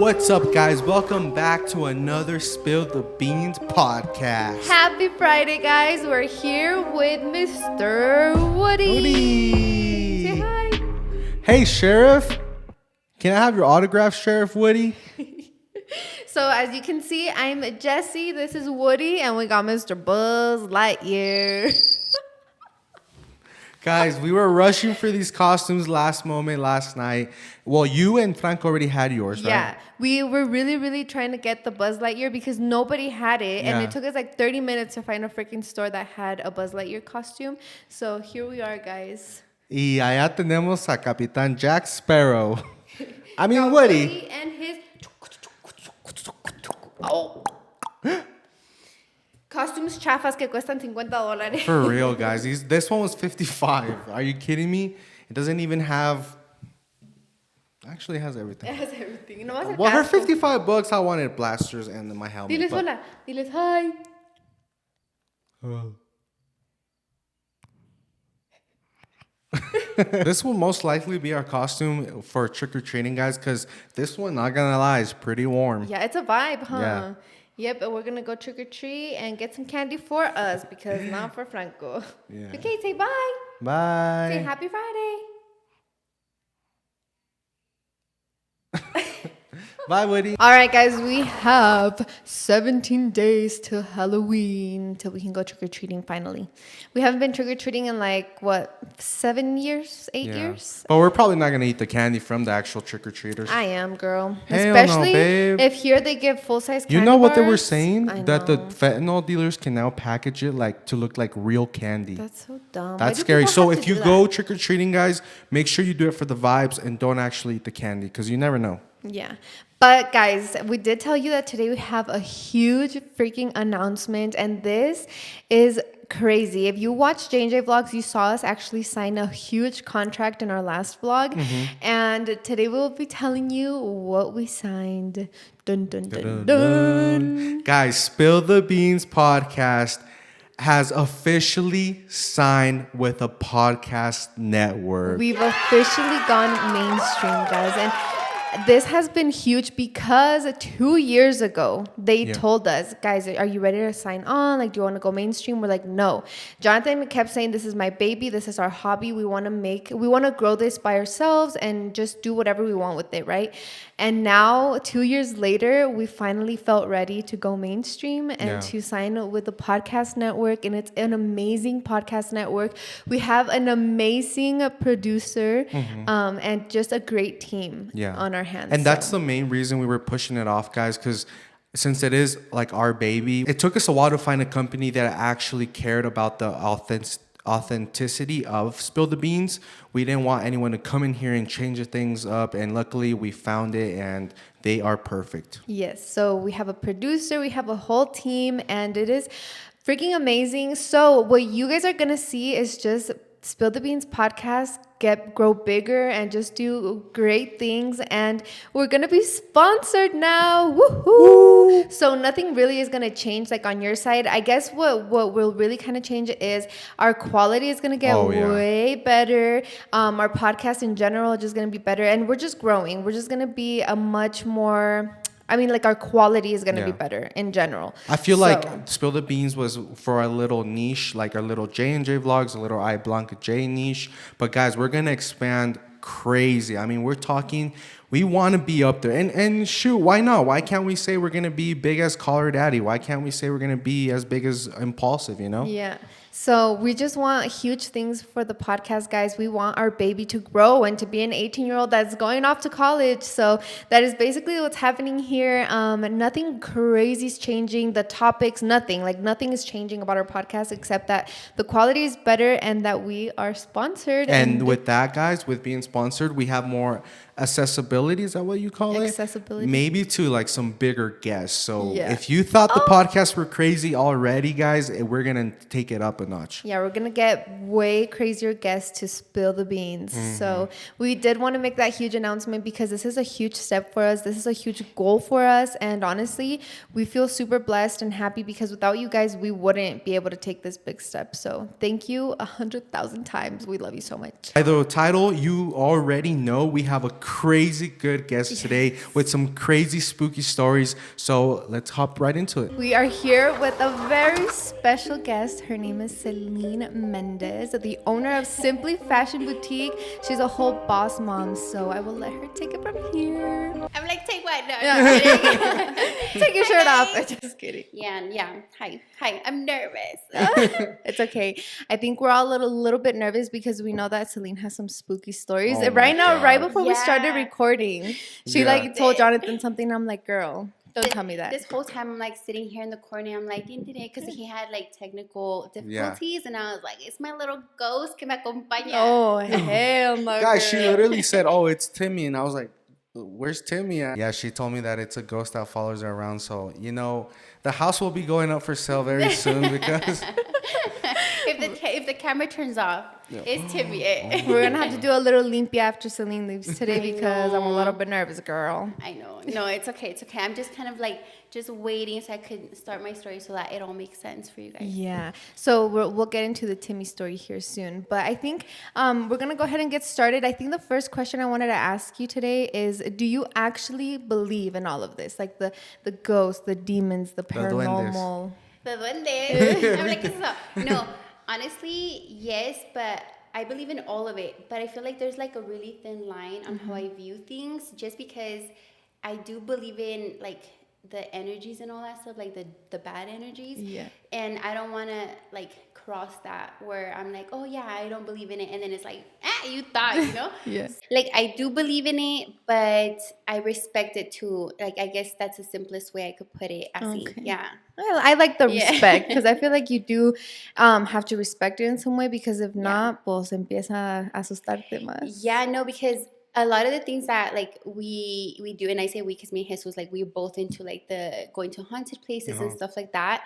What's up, guys? Welcome back to another Spill the Beans podcast. Happy Friday, guys. We're here with Mr. Woody. Say hi. Hey, Sheriff. Can I have your autograph, Sheriff Woody? So, as you can see, I'm Jessie. This is Woody. And we got Mr. Buzz Lightyear. Guys, we were rushing for these costumes last night. Well, you and Franco already had yours, right? Yeah. We were really trying to get the Buzz Lightyear because nobody had it. And it took us like 30 minutes to find a freaking store that had a Buzz Lightyear costume. So, here we are, guys. Y allá tenemos a Capitán Jack Sparrow. I mean, Woody. And his... Oh. Costumes chafas que cuestan $50. For real, guys. This one was $55. Are you kidding me? It doesn't even have... Actually, it has everything. It has everything. No, well, her $55, I wanted blasters and my helmet. Diles hola. Diles hi. This will most likely be our costume for trick-or-treating, guys, because this one, not gonna lie, is pretty warm. Yeah, it's a vibe, huh? Yeah. Yep, and we're gonna go trick-or-treat and get some candy for us because not for Franco. Yeah. Okay, say bye. Bye. Say happy Friday. Bye, Woody. All right, guys, we have 17 days till Halloween till we can go trick-or-treating finally. We haven't been trick-or-treating in like, 7 years, 8 years? But we're probably not going to eat the candy from the actual trick-or-treaters. I am, girl. Hell Especially no, babe. if here they give full-size candy You know what they were bars. saying? I That the know. fentanyl dealers can now package it to look like real candy. That's so dumb. That's Why do scary. people So have if to you do go that? trick-or-treating, guys, make sure you do it for the vibes and don't actually eat the candy because you never know. Yeah. But guys, we did tell you that today we have a huge freaking announcement, and this is crazy. If you watch J&J vlogs, you saw us actually sign a huge contract in our last vlog. And today we'll be telling you what we signed. Dun, dun, dun, dun. Guys, Spill the Beans podcast has officially signed with a podcast network. We've officially gone mainstream, guys. And this has been huge because 2 years ago, they told us, guys, are you ready to sign on? Like, do you want to go mainstream? We're like, no. Jonathan kept saying, this is my baby. This is our hobby. We want to grow this by ourselves and just do whatever we want with it, right? And now, 2 years later, we finally felt ready to go mainstream and to sign with the podcast network. And it's an amazing podcast network. We have an amazing producer and just a great team on our hands. And that's the main reason we were pushing it off, guys, because since it is like our baby, it took us a while to find a company that actually cared about the authenticity of Spill the Beans. We didn't want anyone to come in here and change things up, and luckily we found it, and they are perfect. Yes, so we have a producer, we have a whole team, and it is freaking amazing. So what you guys are gonna see is just Spill the Beans podcast grow bigger and just do great things, and we're gonna be sponsored now. Woohoo! So nothing really is gonna change like on your side. I guess what will really kind of change is our quality is gonna get way better. Our podcast in general is just gonna be better, and we're just growing. We're just gonna be a much more, like our quality is going to be better in general. I feel like Spill the Beans was for our little niche, like our little J&J vlogs, a little iblancaj niche. But guys, we're going to expand crazy. We're talking, we want to be up there. And shoot, why not? Why can't we say we're going to be big as Call Her Daddy? Why can't we say we're going to be as big as Impulsive, you know? Yeah. So we just want huge things for the podcast, guys. We want our baby to grow and to be an 18-year-old that's going off to college. So that is basically what's happening here. Nothing crazy is changing. The topics, nothing. Like nothing is changing about our podcast except that the quality is better and that we are sponsored. And with that, guys, with being sponsored, we have more accessibility. Is that what you call it? Accessibility. Maybe to like some bigger guests. So if you thought the podcasts were crazy already, guys, we're going to take it up a notch. Yeah, we're going to get way crazier guests to spill the beans. So we did want to make that huge announcement because this is a huge step for us. This is a huge goal for us. And honestly, we feel super blessed and happy because without you guys, we wouldn't be able to take this big step. So thank you 100,000 times. We love you so much. By the title, you already know we have a crazy good guest today with some crazy spooky stories. So let's hop right into it. We are here with a very special guest. Her name is Selene Mendez, the owner of Simply Fashion Boutique. She's a whole boss mom, so I will let her take it from here. I'm like, take what? No, Yeah. I'm kidding. Take your shirt off. I'm just kidding. Yeah. Hi. I'm nervous. It's okay. I think we're all a little bit nervous because we know that Selene has some spooky stories. Oh right my now, God. right before we started Yeah. recording, she Yeah. like told Jonathan something. I'm like, girl, don't tell me that. This whole time, I'm like sitting here in the corner. I'm like, because he had like technical difficulties, and I was like, it's my little ghost que me acompaña. Oh, hell no. Guys, she girl. literally said, "Oh, it's Timmy," and I was like, "Where's Timmy at?" Yeah, she told me that it's a ghost that follows her around. So the house will be going up for sale very soon because If the camera turns off, it's Timmy. We're going to have to do a little limpia after Selene leaves today I because I'm a know. little bit nervous, girl. I know. No, it's okay. I'm just kind of like just waiting so I could start my story so that it all makes sense for you guys. Yeah. So we'll get into the Timmy story here soon. But I think we're going to go ahead and get started. I think the first question I wanted to ask you today is, do you actually believe in all of this? Like the ghosts, the demons, the paranormal? The duende. I'm like, ¿qué es eso? No, honestly, yes, but I believe in all of it. But I feel like there's like a really thin line on how I view things, just because I do believe in like the energies and all that stuff, like the bad energies. Yeah. And I don't want to like cross that where I'm like, oh yeah, I don't believe in it, and then it's like, you thought, Yeah. Like I do believe in it, but I respect it too. Like I guess that's the simplest way I could put it. Así. Okay. Yeah. I like the Yeah. respect because I feel like you do have to respect it in some way because if not, pues empieza a asustarte más. Yeah, no, because a lot of the things that like we do, and I say we because me and Jesus, like we're both into like the going to haunted places and stuff like that.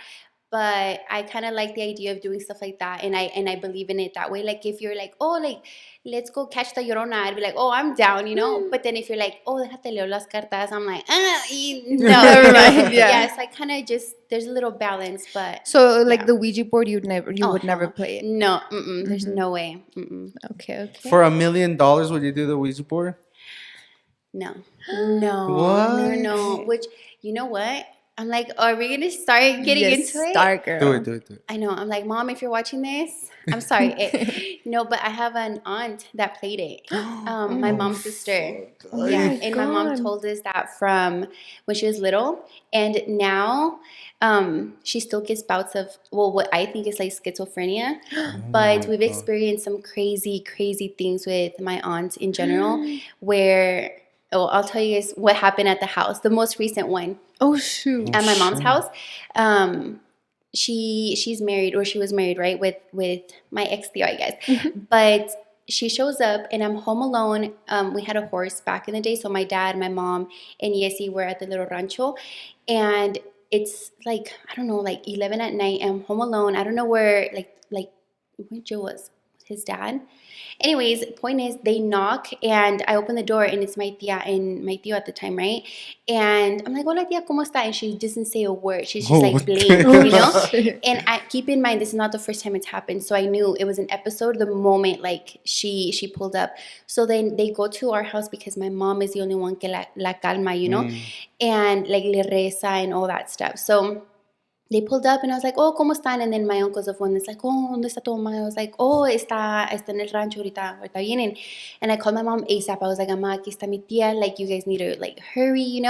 But I kind of like the idea of doing stuff like that, and I believe in it that way. Like if you're like, oh, like let's go catch the Llorona, I'd be like, oh, I'm down, But then if you're like, oh, déjate leo las cartas, I'm like, no, Right, yeah. yeah. So I kind of just there's a little balance, but So like yeah. the Ouija board, you would hell never no. play it. No, there's no way. Okay. for $1 million, would you do the Ouija board? No. What? No. Which, you know what? I'm like, are we going to start getting into it? Start, girl. Do it. I know. I'm like, Mom, if you're watching this, I'm sorry. No, but I have an aunt that played it. My mom's sister. Yeah. And my mom God. told us that from when she was little. And now she still gets bouts of, what I think is like schizophrenia. But we've experienced some crazy, crazy things with my aunt in general where... Oh, I'll tell you guys what happened at the house. The most recent one Oh shoot. at my mom's house. She's married, or she was married, right, with my ex-tío, I guess. But she shows up, and I'm home alone. We had a horse back in the day, so my dad, my mom, and Yesi were at the little rancho, and it's like I don't know, like 11 at night. I'm home alone. I don't know where where Joe was. His dad. Anyways, point is they knock and I open the door and it's my tia and my tío at the time, right? And I'm like, hola tia, ¿cómo está? And she doesn't say a word. She's just like blank, And I keep in mind, this is not the first time it's happened. So I knew it was an episode the moment like she pulled up. So then they go to our house because my mom is the only one que la calma, and like le reza and all that stuff. So they pulled up and I was like, oh, ¿cómo están? And then my uncle's the one that's like, oh, ¿dónde está tu mamá? I was like, oh, está en el rancho ahorita vienen. And I called my mom ASAP. I was like, mamá, aquí está mi tía. Like, you guys need to like hurry,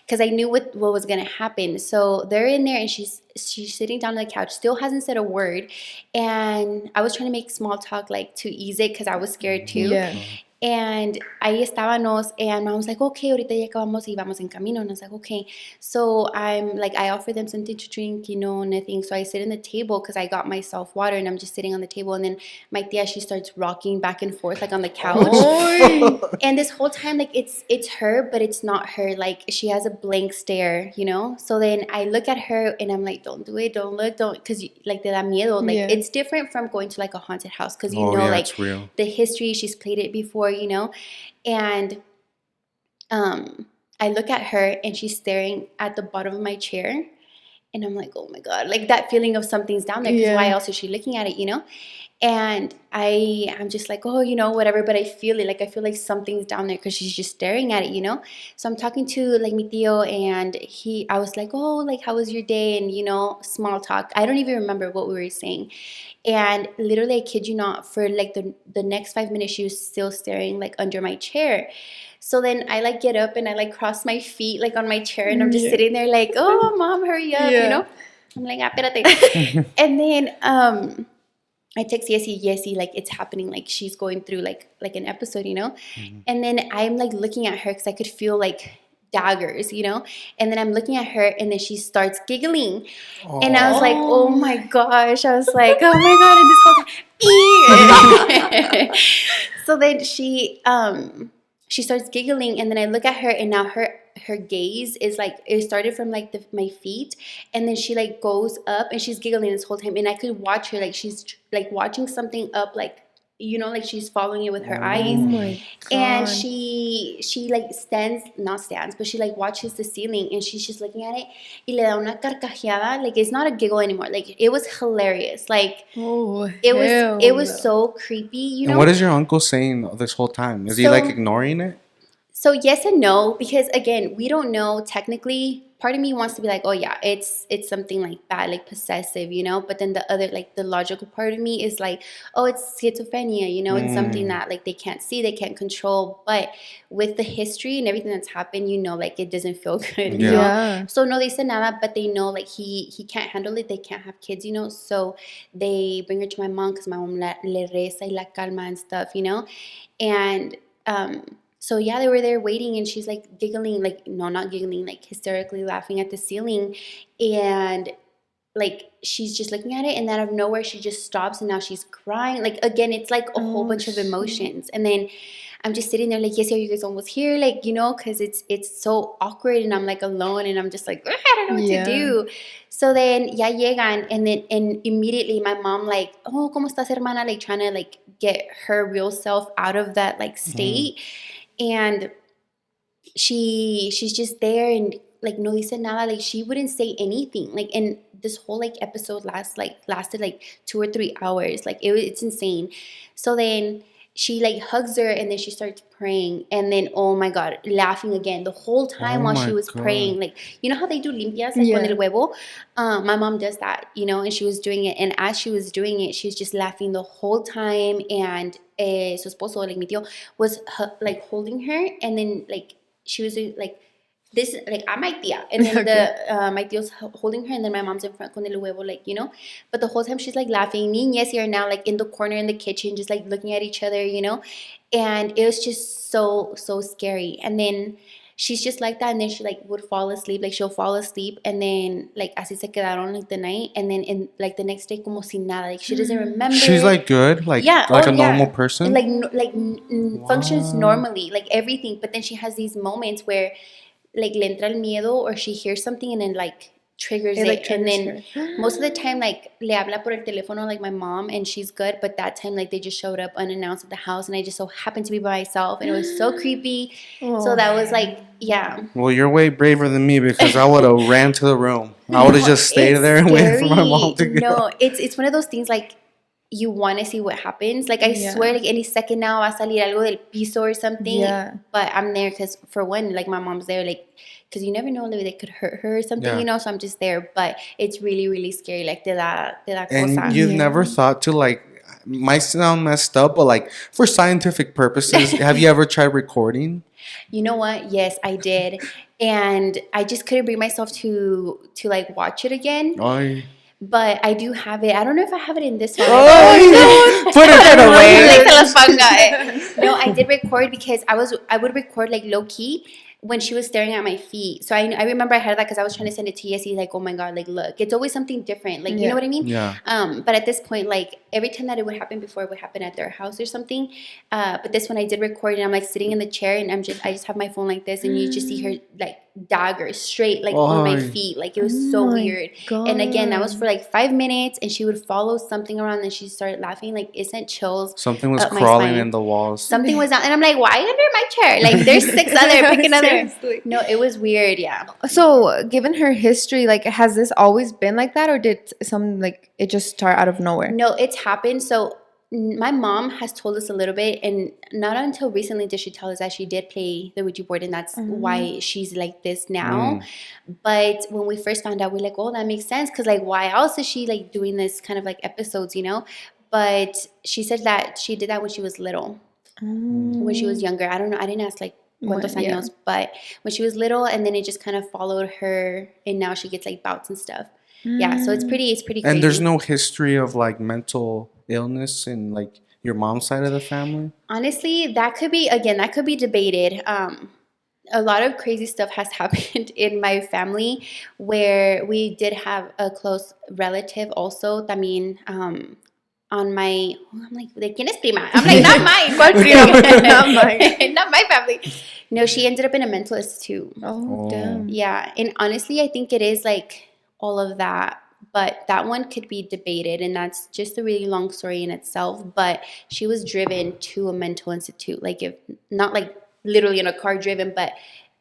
because I knew what was going to happen. So they're in there and she's sitting down on the couch, still hasn't said a word. And I was trying to make small talk like to ease it because I was scared too. Yeah. And ahí estábamos, and I was like, okay, ahorita ya acabamos y vamos en camino. And I was like, okay. So I'm like, I offer them something to drink, nothing. So I sit in the table because I got myself water, and I'm just sitting on the table. And then my tia, she starts rocking back and forth, like on the couch. And this whole time, like, it's her, but it's not her. Like, she has a blank stare, So then I look at her, and I'm like, don't do it, don't look, don't, because like, te da miedo. Like, it's different from going to like a haunted house, because like it's real. the history, she's played it before, and I look at her, and she's staring at the bottom of my chair, and I'm like, oh my God, like that feeling of something's down there, because why else is she looking at it, and I'm just like, oh, whatever, but I feel it, like I feel like something's down there because she's just staring at it, So I'm talking to like mi tío, and I was like, oh, like, how was your day? And small talk. I don't even remember what we were saying. And literally, I kid you not, for like the next 5 minutes, she was still staring like under my chair. So then I like get up, and I like cross my feet like on my chair, and I'm just sitting there like, oh, mom, hurry up, I'm like, espérate. And then I text Yesi, like, it's happening, like she's going through like an episode, And then I'm like looking at her because I could feel like daggers, And then I'm looking at her, and then she starts giggling. And I was like, oh my gosh. I was like, oh my God. And this whole time, so then she starts giggling, and then I look at her, and now her gaze is like, it started from like my feet, and then she like goes up, and she's giggling this whole time, and I could watch her like she's like watching something up, like like she's following it with her eyes. Oh my God. And she like not stands, but she like watches the ceiling, and she's just looking at it, y le da una carcajeada. Like, it's not a giggle anymore. Like, it was hilarious. Like, it was so creepy, And what is your uncle saying this whole time? Is he like ignoring it? So yes and no, because again, we don't know technically. Part of me wants to be like, oh yeah, it's something like bad, like possessive, But then the other, like the logical part of me is like, oh, it's schizophrenia, It's something that like they can't see, they can't control. But with the history and everything that's happened, like it doesn't feel good, you know. So no dice nada, but they know like he can't handle it. They can't have kids, So they bring her to my mom because my mom le reza y la calma and stuff, And so yeah, they were there waiting, and she's like giggling, like, no, not giggling, like hysterically laughing at the ceiling. And like, she's just looking at it, and then out of nowhere, she just stops, and now she's crying. Like, again, it's like a whole bunch of emotions. And then I'm just sitting there like, yes, are you guys almost here? Like, because it's so awkward, and I'm like alone, and I'm just like, I don't know what to do. So then, ya llegan, and immediately my mom like, oh, ¿cómo estás, hermana? Like, trying to like get her real self out of that like state. And she's just there, and like no dice nada, like she wouldn't say anything, like, and this whole like episode lasted like 2 or 3 hours, like it's insane. So then she like hugs her, and then she starts praying, and then oh my God, laughing again the whole time while she was praying. Like, how they do limpias like con el huevo? My mom does that, and she was doing it, and as she was doing it, she was just laughing the whole time. And su esposo, like mi tío, was like holding her, and then like she was like this, like I'm my tia, and then my tío's holding her, and then my mom's in front con el huevo, like, but the whole time she's like laughing. Me and Yessie are now like in the corner in the kitchen, just like looking at each other, and it was just so scary. And then she's just like that, and then she like would fall asleep, like she'll fall asleep, and then like así se quedaron like the night, and then in like the next day como si nada, like she doesn't remember. She's like good, like like a normal person, functions normally, like everything. But then she has these moments where like le entra el miedo, or she hears something, and then like triggers it. Like, and then most of the time, like le habla por el teléfono, like my mom, and she's good. But that time, like they just showed up unannounced at the house, and I just so happened to be by myself, and it was so creepy. So that was like, yeah. Well, you're way braver than me, because I would have ran to the room. I would have just stayed there and waited for my mom to go. No, it's one of those things like you want to see what happens. Like I swear, like any second now va a salir algo del piso or something. But I'm there because for one, like my mom's there, like because you never know, like they could hurt her or something, So I'm just there. But it's really, really scary. Like te da cosa. And you've never thought to like, might sound messed up, but like for scientific purposes, have you ever tried recording? You know what? Yes, I did, and I just couldn't bring myself to like watch it again. But I do have it. I don't know if I have it in this one. Put it away. Like, se las ponga. No, I did record because I would record like low key when she was staring at my feet. So I remember I had that because I was trying to send it to Yessie, like, oh my God, like, look, it's always something different. Like, you know what I mean? Yeah. But at this point, like, every time that it would happen before, it would happen at their house or something. But this one I did record, and I'm like sitting in the chair, and I just have my phone like this, and you just see her like dagger straight like on my feet. Like, it was so weird. God. And again, that was for like 5 minutes, and she would follow something around, and she started laughing. Like, it sent chills. Something was crawling in the walls. Something was out, and I'm like, why under my chair? Like, there's 6 other, pick another. No, it was weird, yeah. So, given her history, like, has this always been like that, or did some, like, it just start out of nowhere? No, it's happened. So, my mom has told us a little bit, and not until recently did she tell us that she did play the Ouija board, and that's why she's like this now. But when we first found out, we're like, oh, that makes sense, because, like, why else is she, like, doing this kind of, like, episodes, you know? But she said that she did that when she was little, when she was younger. I don't know. I didn't ask, like, cuántos años, but when she was little, and then it just kind of followed her, and now she gets like bouts and stuff. Yeah, so it's pretty crazy. And there's no history of like mental illness in like your mom's side of the family? Honestly, that could be debated. A lot of crazy stuff has happened in my family, where we did have a close relative also. I mean, on my, I'm like, ¿de quién es prima? I'm like, not mine. ¿Cuál prima? Not mine. Not my family. No, she ended up in a mental institute. Oh, damn. Yeah, and honestly, I think it is like all of that, but that one could be debated, and that's just a really long story in itself. But she was driven to a mental institute, like, if not like literally in a car driven, but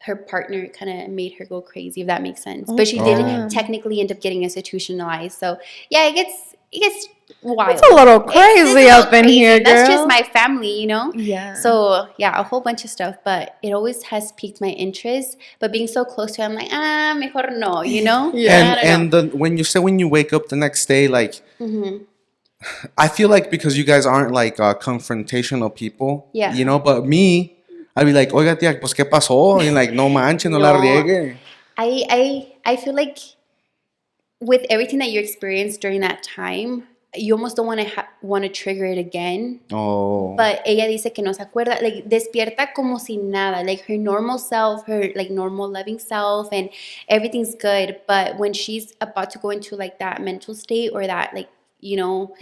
her partner kind of made her go crazy, if that makes sense. But she did technically end up getting institutionalized. So yeah, it gets wild. It's a little crazy up in here, girl. That's just my family, you know? Yeah. So yeah, a whole bunch of stuff, but it always has piqued my interest. But being so close to it, I'm like, mejor no, you know? Yeah. And when you wake up the next day, like, I feel like because you guys aren't like confrontational people, you know, but me, I'd be like, oiga, tía, pues, ¿qué pasó? And like, no manches, no la riegue. I feel like with everything that you experienced during that time, you almost don't want to trigger it again. Oh. But ella dice que no se acuerda. Like, despierta como si nada. Like, her normal self, her, like, normal loving self, and everything's good. But when she's about to go into, like, that mental state or that, like, you know,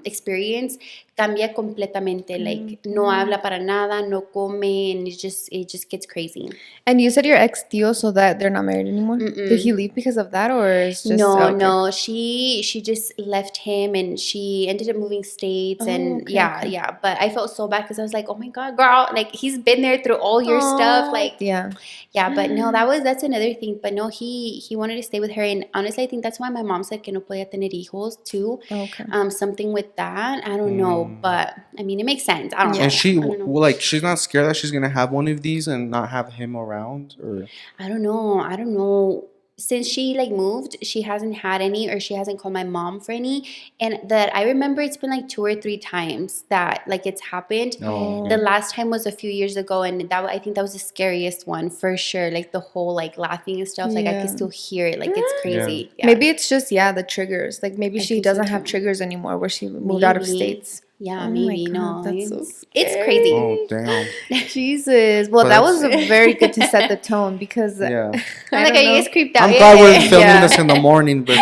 experience, cambia completamente. Like, no habla para nada, no come, and it just gets crazy. And you said your ex-tío, so that they're not married anymore? Did he leave because of that, or is just... No. She just left him, and she ended up moving states, and yeah. But I felt so bad because I was like, oh my God, girl, like, he's been there through all your stuff, like, yeah. But no, that's another thing. But no, he wanted to stay with her, and honestly, I think that's why my mom said que no podía tener hijos too. Okay. Something with that, I don't know, but I mean, it makes sense. I don't know. And she's not scared that she's gonna have one of these and not have him around, or I don't know. Since she like moved, she hasn't had any, or she hasn't called my mom for any. And that I remember, it's been like 2 or 3 times that like it's happened. The last time was a few years ago, and I think that was the scariest one for sure. Like, the whole like laughing and stuff, like, I can still hear it. Like, it's crazy. Yeah. Maybe it's just the triggers. Like, maybe she doesn't have triggers anymore, where she moved out of states. Yeah, maybe. God, No, that's so it's crazy. oh damn. Jesus. Well, that was very good to set the tone, because I'm like, are you guys creeped out? I'm glad we're filming this in the morning, but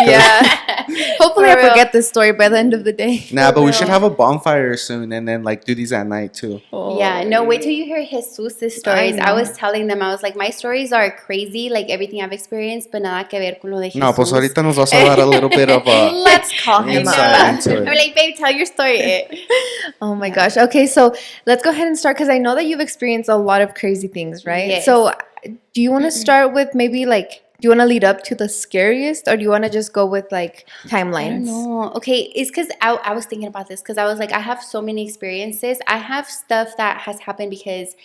hopefully I forget this story by the end of the day. Nah, but we should have a bonfire soon, and then like do these at night too. Yeah, no, wait till you hear Jesus' stories. I was telling them, I was like, my stories are crazy, like everything I've experienced, but nada que ver con lo de Jesus. No, pues ahorita nos vas a dar a little bit of a let's call him up. I'm like, babe, tell your story. Oh my gosh. Okay, so let's go ahead and start, because I know that you've experienced a lot of crazy things, right? Yes. So do you want to start with maybe like, do you want to lead up to the scariest, or do you want to just go with like timelines? I don't know. Okay, it's because I was thinking about this, because I was like, I have so many experiences. I have stuff that has happened because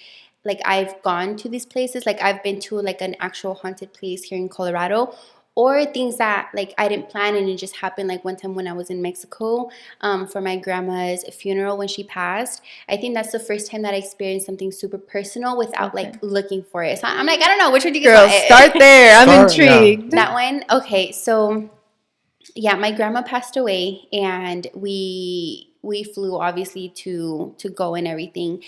like I've gone to these places. Like, I've been to like an actual haunted place here in Colorado, or things that like I didn't plan, and it just happened. Like, one time when I was in Mexico for my grandma's funeral when she passed. I think that's the first time that I experienced something super personal without like looking for it. So I'm like, I don't know, which one do you Girl, get? start there. I'm intrigued. That one? Okay, so yeah, my grandma passed away, and we flew obviously to go and everything.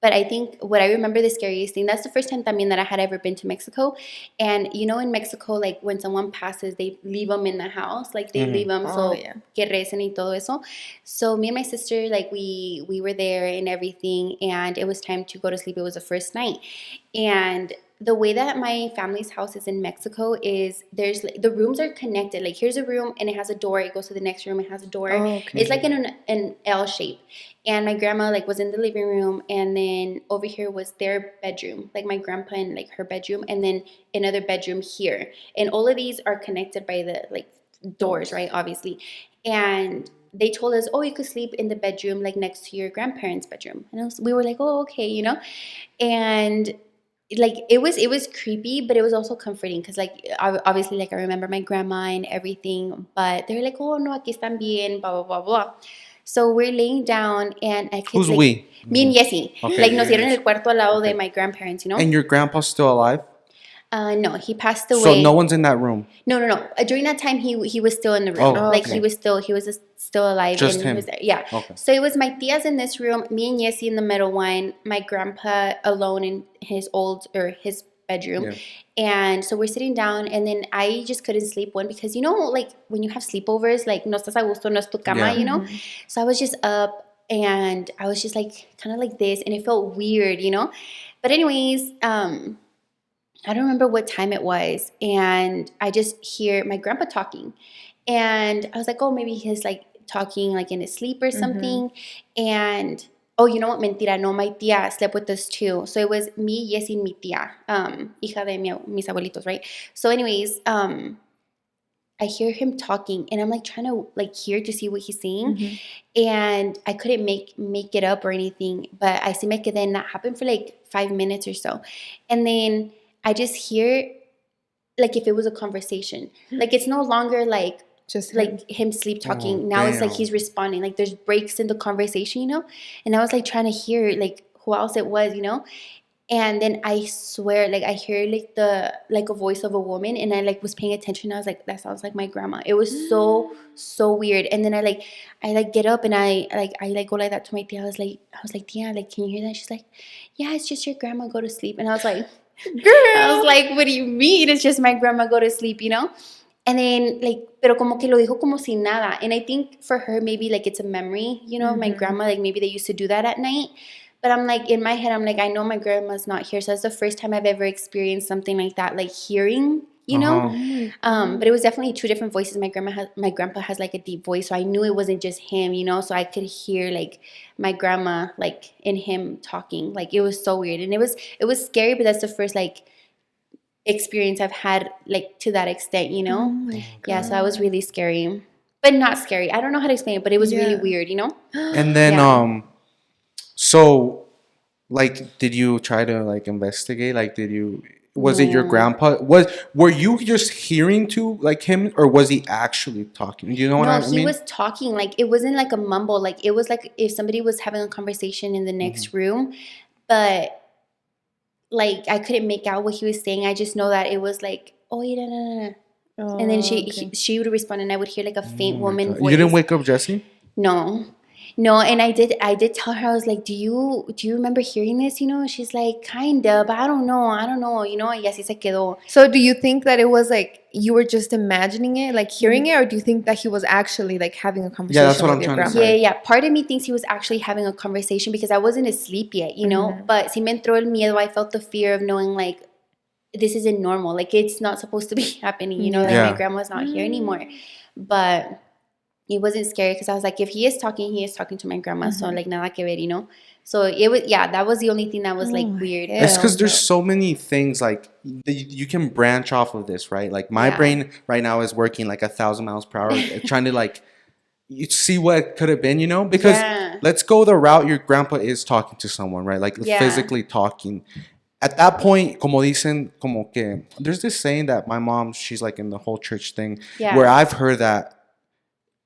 But I think what I remember the scariest thing, that's the first time también that I had ever been to Mexico. And you know, in Mexico, like when someone passes, they leave them in the house, like they leave them so que recen y todo eso. So me and my sister, like we were there and everything, and it was time to go to sleep. It was the first night, and the way that my family's house is in Mexico is there's the rooms are connected. Like here's a room and it has a door. It goes to the next room. It has a door. It's like in an L shape. And my grandma like was in the living room, and then over here was their bedroom, like my grandpa and like her bedroom, and then another bedroom here. And all of these are connected by the like doors, right? Obviously. And they told us, oh, you could sleep in the bedroom like next to your grandparents' bedroom. And we were like, oh, okay, you know. And like it was creepy, but it was also comforting because like obviously like I remember my grandma and everything, but they're like, oh no, aquí están bien, blah blah blah blah. So we're laying down, and I could Who's like, we? me and Yessie, Okay, like nos dieron yes. el cuarto al lado Okay. de my grandparents, you know. And your grandpa's still alive? No, he passed away. So no one's in that room. No. During that time, he was still in the room. Oh, like okay. he was still alive. Just and him. He was there. Yeah. Okay. So it was my tias in this room, me and Yessie in the middle one, my grandpa alone in his bedroom. Yeah. And so we're sitting down, and then I just couldn't sleep because you know, like when you have sleepovers, like no estás a gusto, no es tu cama, Yeah. you know. So I was just up, and I was just like kind of like this, and it felt weird, you know. But anyways, I don't remember what time it was, and I just hear my grandpa talking, and I was like, oh, maybe he's like talking like in his sleep or something. And oh, you know what? Mentira, no, my tia slept with us too. So it was me, Yesy, and mi tia, hija de mis abuelitos, right? So anyways, I hear him talking, and I'm like trying to like hear to see what he's saying, and I couldn't make it up or anything. But I see me quedé, and that happened for like 5 minutes or so, and then I just hear like if it was a conversation, like it's no longer like Just like him sleep talking. Oh, now it's like damn. he's responding. Like there's breaks in the conversation, you know. And I was like trying to hear like who else it was, you know. And then I swear, like I hear like a voice of a woman, and I like was paying attention. I was like, that sounds like my grandma. It was so weird. And then I get up, and I go like that to my tia. I was like, tia, like, can you hear that? She's like, yeah, it's just your grandma, go to sleep. And I was like, girl, I was like, what do you mean? It's just my grandma, go to sleep, you know? And then like, pero como que lo dijo como si nada. And I think for her, maybe like it's a memory, you know, my grandma, like maybe they used to do that at night. But I'm like, in my head, I'm like, I know my grandma's not here. So that's the first time I've ever experienced something like that, like hearing, you know? But it was definitely two different voices. My grandpa has like a deep voice. So I knew it wasn't just him, you know? So I could hear like my grandma, like in him talking. Like it was so weird. And it was scary, but that's the first like experience I've had like to that extent, you know? Yeah, so that was really scary. But not scary. I don't know how to explain it, but it was really weird, you know? And then so like did you try to like investigate? Like was it your grandpa? Were you just hearing to like him, or was he actually talking? Do you know what I mean? No, he was talking. Like it wasn't like a mumble. Like it was like if somebody was having a conversation in the next room, but like I couldn't make out what he was saying. I just know that it was like, oh yeah, no. And then she would respond, and I would hear like a faint woman voice. You didn't wake up Jesse? No, and I did tell her, I was like, do you remember hearing this? You know, she's like, kinda, but I don't know, you know, y así se quedó. So do you think that it was like you were just imagining it, like hearing it, or do you think that he was actually like having a conversation that's what with I'm your trying to grandma? say. Yeah. Part of me thinks he was actually having a conversation because I wasn't asleep yet, you know, but sí me entró el miedo. I felt the fear of knowing like, this isn't normal. Like it's not supposed to be happening, you know, that my grandma's not here anymore. But it wasn't scary because I was like, if he is talking to my grandma. So like nada que ver, you know? So it was, that was the only thing that was like weird. It's because there's so many things like you can branch off of this, right? Like my brain right now is working like 1,000 miles per hour, trying to like you see what could have been, you know? Because let's go the route your grandpa is talking to someone, right? Like physically talking. At that point, como dicen, como que there's this saying that my mom, she's like in the whole church thing, where I've heard that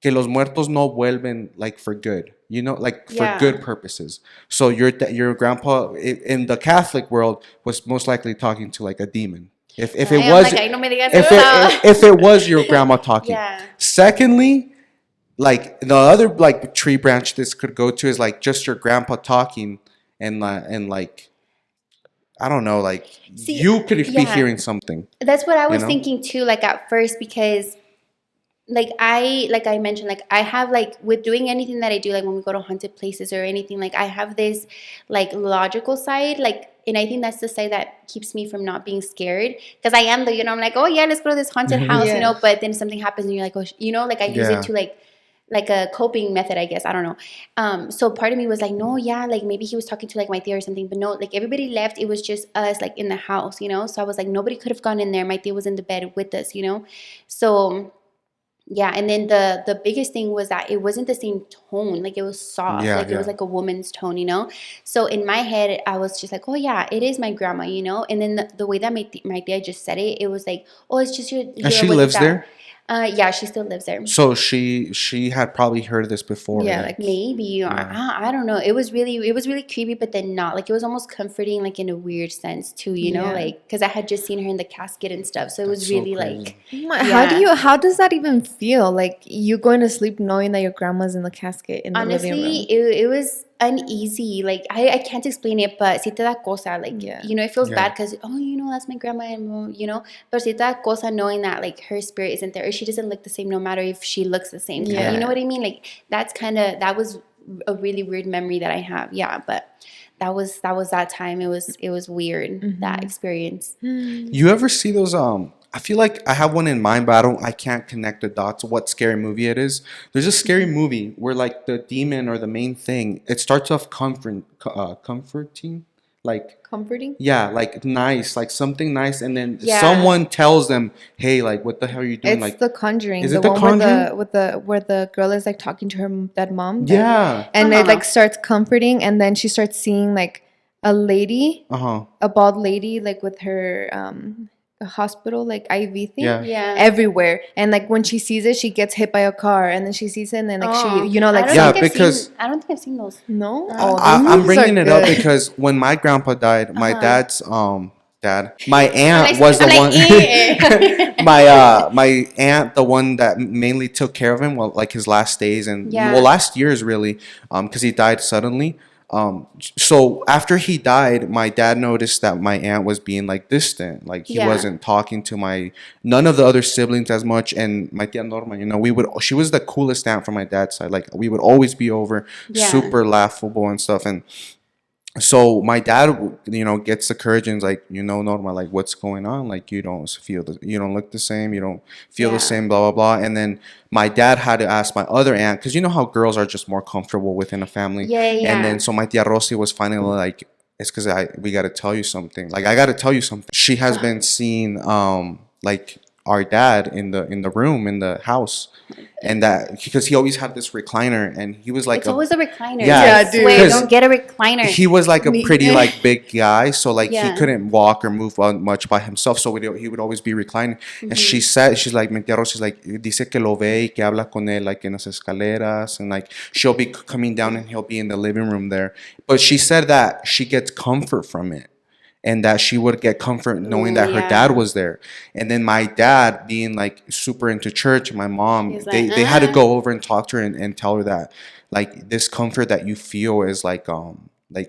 que los muertos no vuelven like for good, you know, like for good purposes. So your grandpa in the Catholic world was most likely talking to like a demon. If I it am was like, "Ay, no me digas if eso." if it was your grandma talking. Yeah. Secondly, like the other like tree branch this could go to is like just your grandpa talking and like I don't know, like See, you could be yeah. hearing something. That's what I was know? thinking too, like at first, because like I mentioned, like I have like with doing anything that I do, like when we go to haunted places or anything, like I have this like logical side, like, and I think that's the side that keeps me from not being scared, because I am the, I'm like, oh yeah, let's go to this haunted house, Yeah. but then something happens and you're like, oh, like I use Yeah. it to like a coping method, I guess. I don't know. So part of me was like, no, yeah, like maybe he was talking to like my tia or something, but no, like everybody left. It was just us like in the house, So I was like, nobody could have gone in there. My tia was in the bed with us, So yeah, and then the biggest thing was that it wasn't the same tone. Like it was soft. Yeah, Like it was like a woman's tone. So in my head, I was just like, oh yeah, it is my grandma, And then the way that my tia just said it, it was like, oh, it's just your And she lives abuelita. there? Yeah, she still lives there. So she had probably heard this before. Yeah, then. like Maybe, or I don't know. It was really creepy, but then not. Like it was almost comforting, like in a weird sense too. Yeah. Like because I had just seen her in the casket and stuff, so it was That's so really crazy. like. how does that even feel? Like you going to sleep knowing that your grandma's in the casket in the living Honestly, room. it was uneasy. Like I can't explain it, but si te da cosa. Like Yeah. it feels Yeah. bad because that's my grandma, and but si te da cosa knowing that like her spirit isn't there, or she doesn't look the same, no matter if she looks the same. Yeah. You know what I mean? Like that was a really weird memory that I have. Yeah, but that was that time. It was weird, that experience. You ever see those I feel like I have one in mind, but I can't connect the dots. What scary movie it is? There's a scary movie where like the demon or the main thing, it starts off comforting, like Comforting? yeah, like nice, like something nice, and then Yeah. someone tells them, "Hey, like what the hell are you doing?" It's Like The Conjuring. is the it The one Conjuring? where the girl is like talking to her dead mom. Yeah. And Uh-huh. it like starts comforting, and then she starts seeing like a lady, Uh-huh. a bald lady, like with her a hospital like IV thing. Yeah. Yeah. Everywhere, and like when she sees it, she gets hit by a car, and then she sees it, and then like Oh. she, like Yeah, because- I don't think I've seen those. no, I'm those movies bringing are it up good. because when my grandpa died, my Uh-huh. dad's dad, my aunt like- was the I'm one. like, My aunt, the one that mainly took care of him, well, like his last days and Yeah. well, last years really, because he died suddenly. So after he died, my dad noticed that my aunt was being like distant, like he Yeah. wasn't talking to none of the other siblings as much. And my tia Norma, she was the coolest aunt from my dad's side. Like we would always be over, Yeah. super laughable and stuff. And so my dad, gets the courage and is like, Norma, like what's going on? Like you don't you don't look the same, you don't feel Yeah. the same, blah blah blah. And then my dad had to ask my other aunt, because you know how girls are just more comfortable within a family. Yeah. And then so my tia Rosie was finally like, it's because we got to tell you something. Like I got to tell you something. She has been seeing like our dad in the room in the house, and that because he always had this recliner, and he was like It's always a recliner. Yeah, I dude. swear, 'Cause don't get a recliner. he was like a pretty like big guy, so like Yeah. he couldn't walk or move much by himself, so he would always be reclining. And she's like, she's like, dice que lo ve y que habla con él like en las escaleras, and like she'll be coming down and he'll be in the living room there. But she said that she gets comfort from it, and that she would get comfort knowing that her Yeah. dad was there. And then my dad being like super into church, my mom, He's they like, had to go over and talk to her and tell her that like this comfort that you feel is like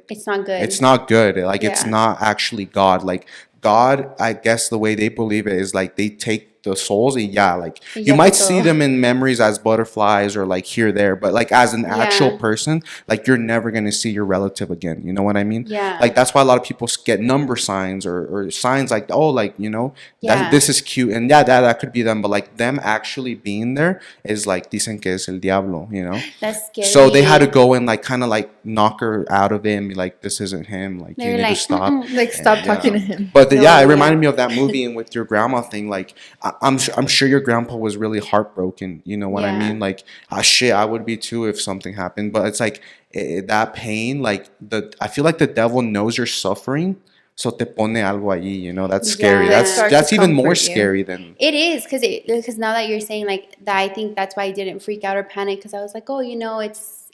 It's not good. it's not good. Like it's Yeah. not actually God. Like God, I guess the way they believe it is like they take the souls and like Y you ya might todo. see them in memories as butterflies or like here there, but like as an actual Yeah. person, like you're never gonna see your relative again. You know what I mean? Yeah. Like that's why a lot of people get number signs or signs like, oh, like Yeah. that this is cute, and that could be them, but like them actually being there is like dicen que es el diablo. That's scary. So they had to go and like kind of like knock her out of it and be like, this isn't him. Like They you were need to like, stop. "Mm-mm." Like stop Yeah. talking to him. But No, it yeah. reminded me of that movie and with your grandma thing. Like I'm sure your grandpa was really heartbroken. You know what I Yeah. mean? Like shit, I would be too if something happened. But it's like that pain. Like I feel like the devil knows you're suffering, so te pone algo allí. That's scary. Yeah. Starts That's to even more comfort you. scary than. It is because now that you're saying like that, I think that's why I didn't freak out or panic, because I was like, oh,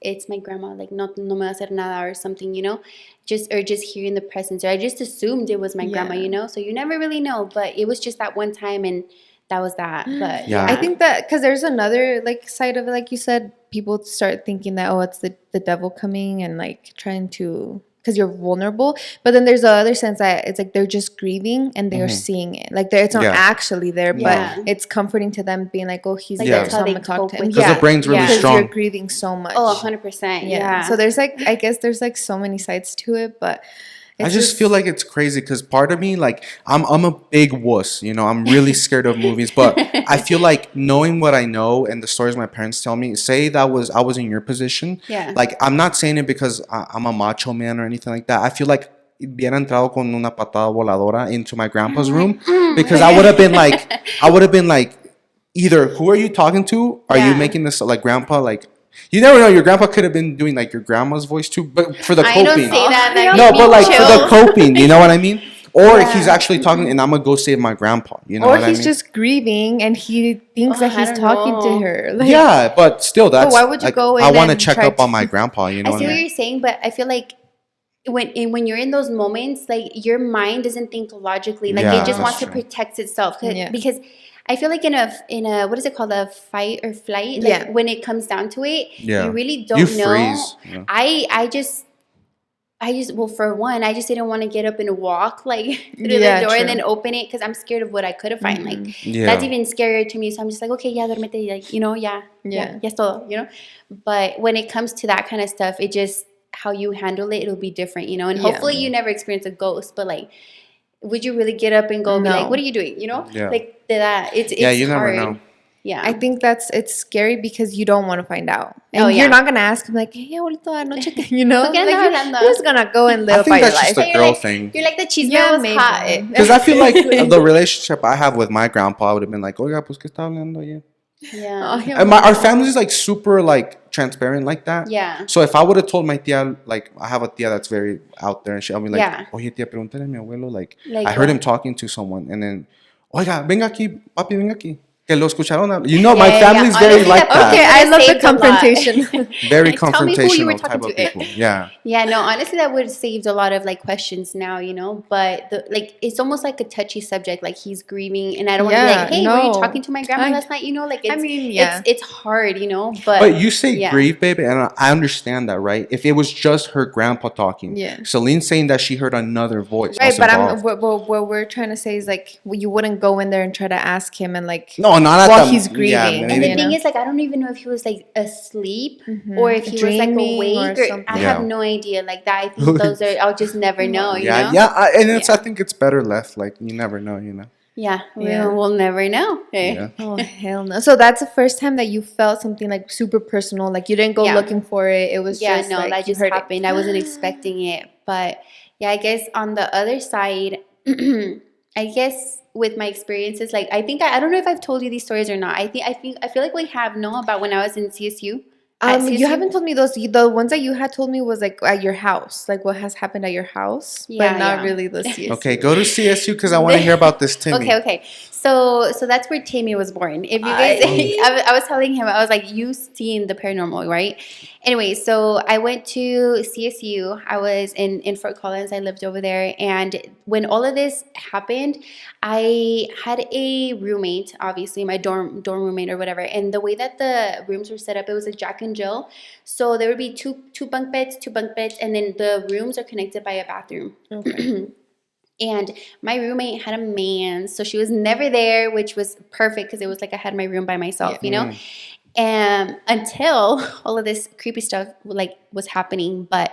it's my grandma, like no me va a hacer nada or something, you know, just hearing the presence, or I just assumed it was my grandma, you know, so you never really know, but it was just that one time, and that was that. But Yeah. I think that because there's another like side of it, like you said, people start thinking that, oh, it's the devil coming and like trying to, because you're vulnerable. But then there's the other sense that it's like they're just grieving and they're seeing it, like it's not actually there, but it's comforting to them, being like, oh, he's like there, that's so how I'm they gonna talk cope to him. with Because the brain's really because strong. you're grieving so much. Oh, 100%. Yeah. So there's like, I guess there's like so many sides to it, but I just feel like it's crazy because part of me, like, I'm a big wuss, you know, I'm really scared of movies, but I feel like knowing what I know and the stories my parents tell me, say that I was in your position. Yeah. Like, I'm not saying it because I'm a macho man or anything like that. I feel like hubiera entrado con una patada voladora into my grandpa's room because I would have been like, either who are you talking to? Are you making this like grandpa like? You never know. Your grandpa could have been doing like your grandma's voice too, but for the coping. I don't say that. That No, gives but me like for the chills. coping, you know what I mean? Or he's actually talking, and I'm gonna go save my grandpa. You know or what I mean? he's just grieving and he thinks that I he's don't talking know. to her. Like, Yeah, but still, that's. why would you like, go in I want to and check try up on to- my grandpa. You know I what see I what mean? you're saying, but I feel like when you're in those moments, like your mind doesn't think logically. Like Yeah, it just that's wants to true. protect itself. Yeah. Because I feel like in a what is it called, a fight or flight? Like when it comes down to it, Yeah. you really don't You know. freeze. Yeah. I just well, for one, I just didn't want to get up and walk like through the door true. and then open it because I'm scared of what I could have find. Like Yeah. that's even scarier to me. So I'm just like, okay, yeah, duérmete, like, you know, ya es todo, you know. But when it comes to that kind of stuff, it just how you handle it, it'll be different, you know. And hopefully you never experience a ghost, but like, would you really get up and go be like, what are you doing? You know, like that. It's you hard. never know. Yeah, I think it's scary because you don't want to find out, and you're not gonna ask him like, "Hey, abuelito, anoche que," you know, ¿Por qué like, andas hablando? you're just gonna go and I live think by your that's just life. a girl thing. You're like the chisme was maybe. hot. Because I feel like the relationship I have with my grandpa would have been like, oiga, pues, ¿qué está hablando ya? Yeah. And our family is like super like transparent like that. Yeah. So if I would have told my tia, like I have a tia that's very out there, and I'll be like, oye tia, pregúntale a mi abuelo, like I heard him talking to someone, and then, oiga, venga aquí, papi, venga aquí. Que lo escucharon. You know, my family's very like that. Okay, I love the confrontation. Very Tell me who you were confrontational talking type of to. people. Yeah. Yeah, no, honestly, that would have saved a lot of like questions now, you know. But like, it's almost like a touchy subject. Like he's grieving, and I don't want to be like, "Hey, were you talking to my grandma last night?" You know, like it's, it's hard, you know. But you say grieve, baby, and I understand that, right? If it was just her grandpa talking, Selene saying that she heard another voice, right? But what we're trying to say is like, you wouldn't go in there and try to ask him and like, no, not while at he's grieving. Yeah, and the thing is, like, I don't even know if he was like asleep or if he was like awake or I have no idea. Like that, I think those are. I'll just never know. You know? And it's. I think it's better left. Like you never know. You know. Yeah, we'll never know. Yeah. Oh hell no! So that's the first time that you felt something like super personal. Like you didn't go looking for it. It was just like, that just happened. I wasn't expecting it, but yeah, I guess on the other side, I guess with my experiences, like I think I don't know if I've told you these stories or not. I feel like we have about when I was in CSU. You haven't told me those. The ones that you had told me was like at your house, like what has happened at your house, but not really the CSU. Okay, go to CSU because I want to hear about this Timmy. Okay. So that's where Timmy was born. If you guys, I was telling him, I was like, you seen the paranormal, right? Anyway, so I went to CSU. I was in Fort Collins. I lived over there, and when all of this happened, I had a roommate, obviously my dorm roommate or whatever. And the way that the rooms were set up, it was a Jack and Jill. So there would be two bunk beds, and then the rooms are connected by a bathroom. Okay. And my roommate had a man, so she was never there, which was perfect because it was like I had my room by myself, you know. And until all of this creepy stuff like was happening, but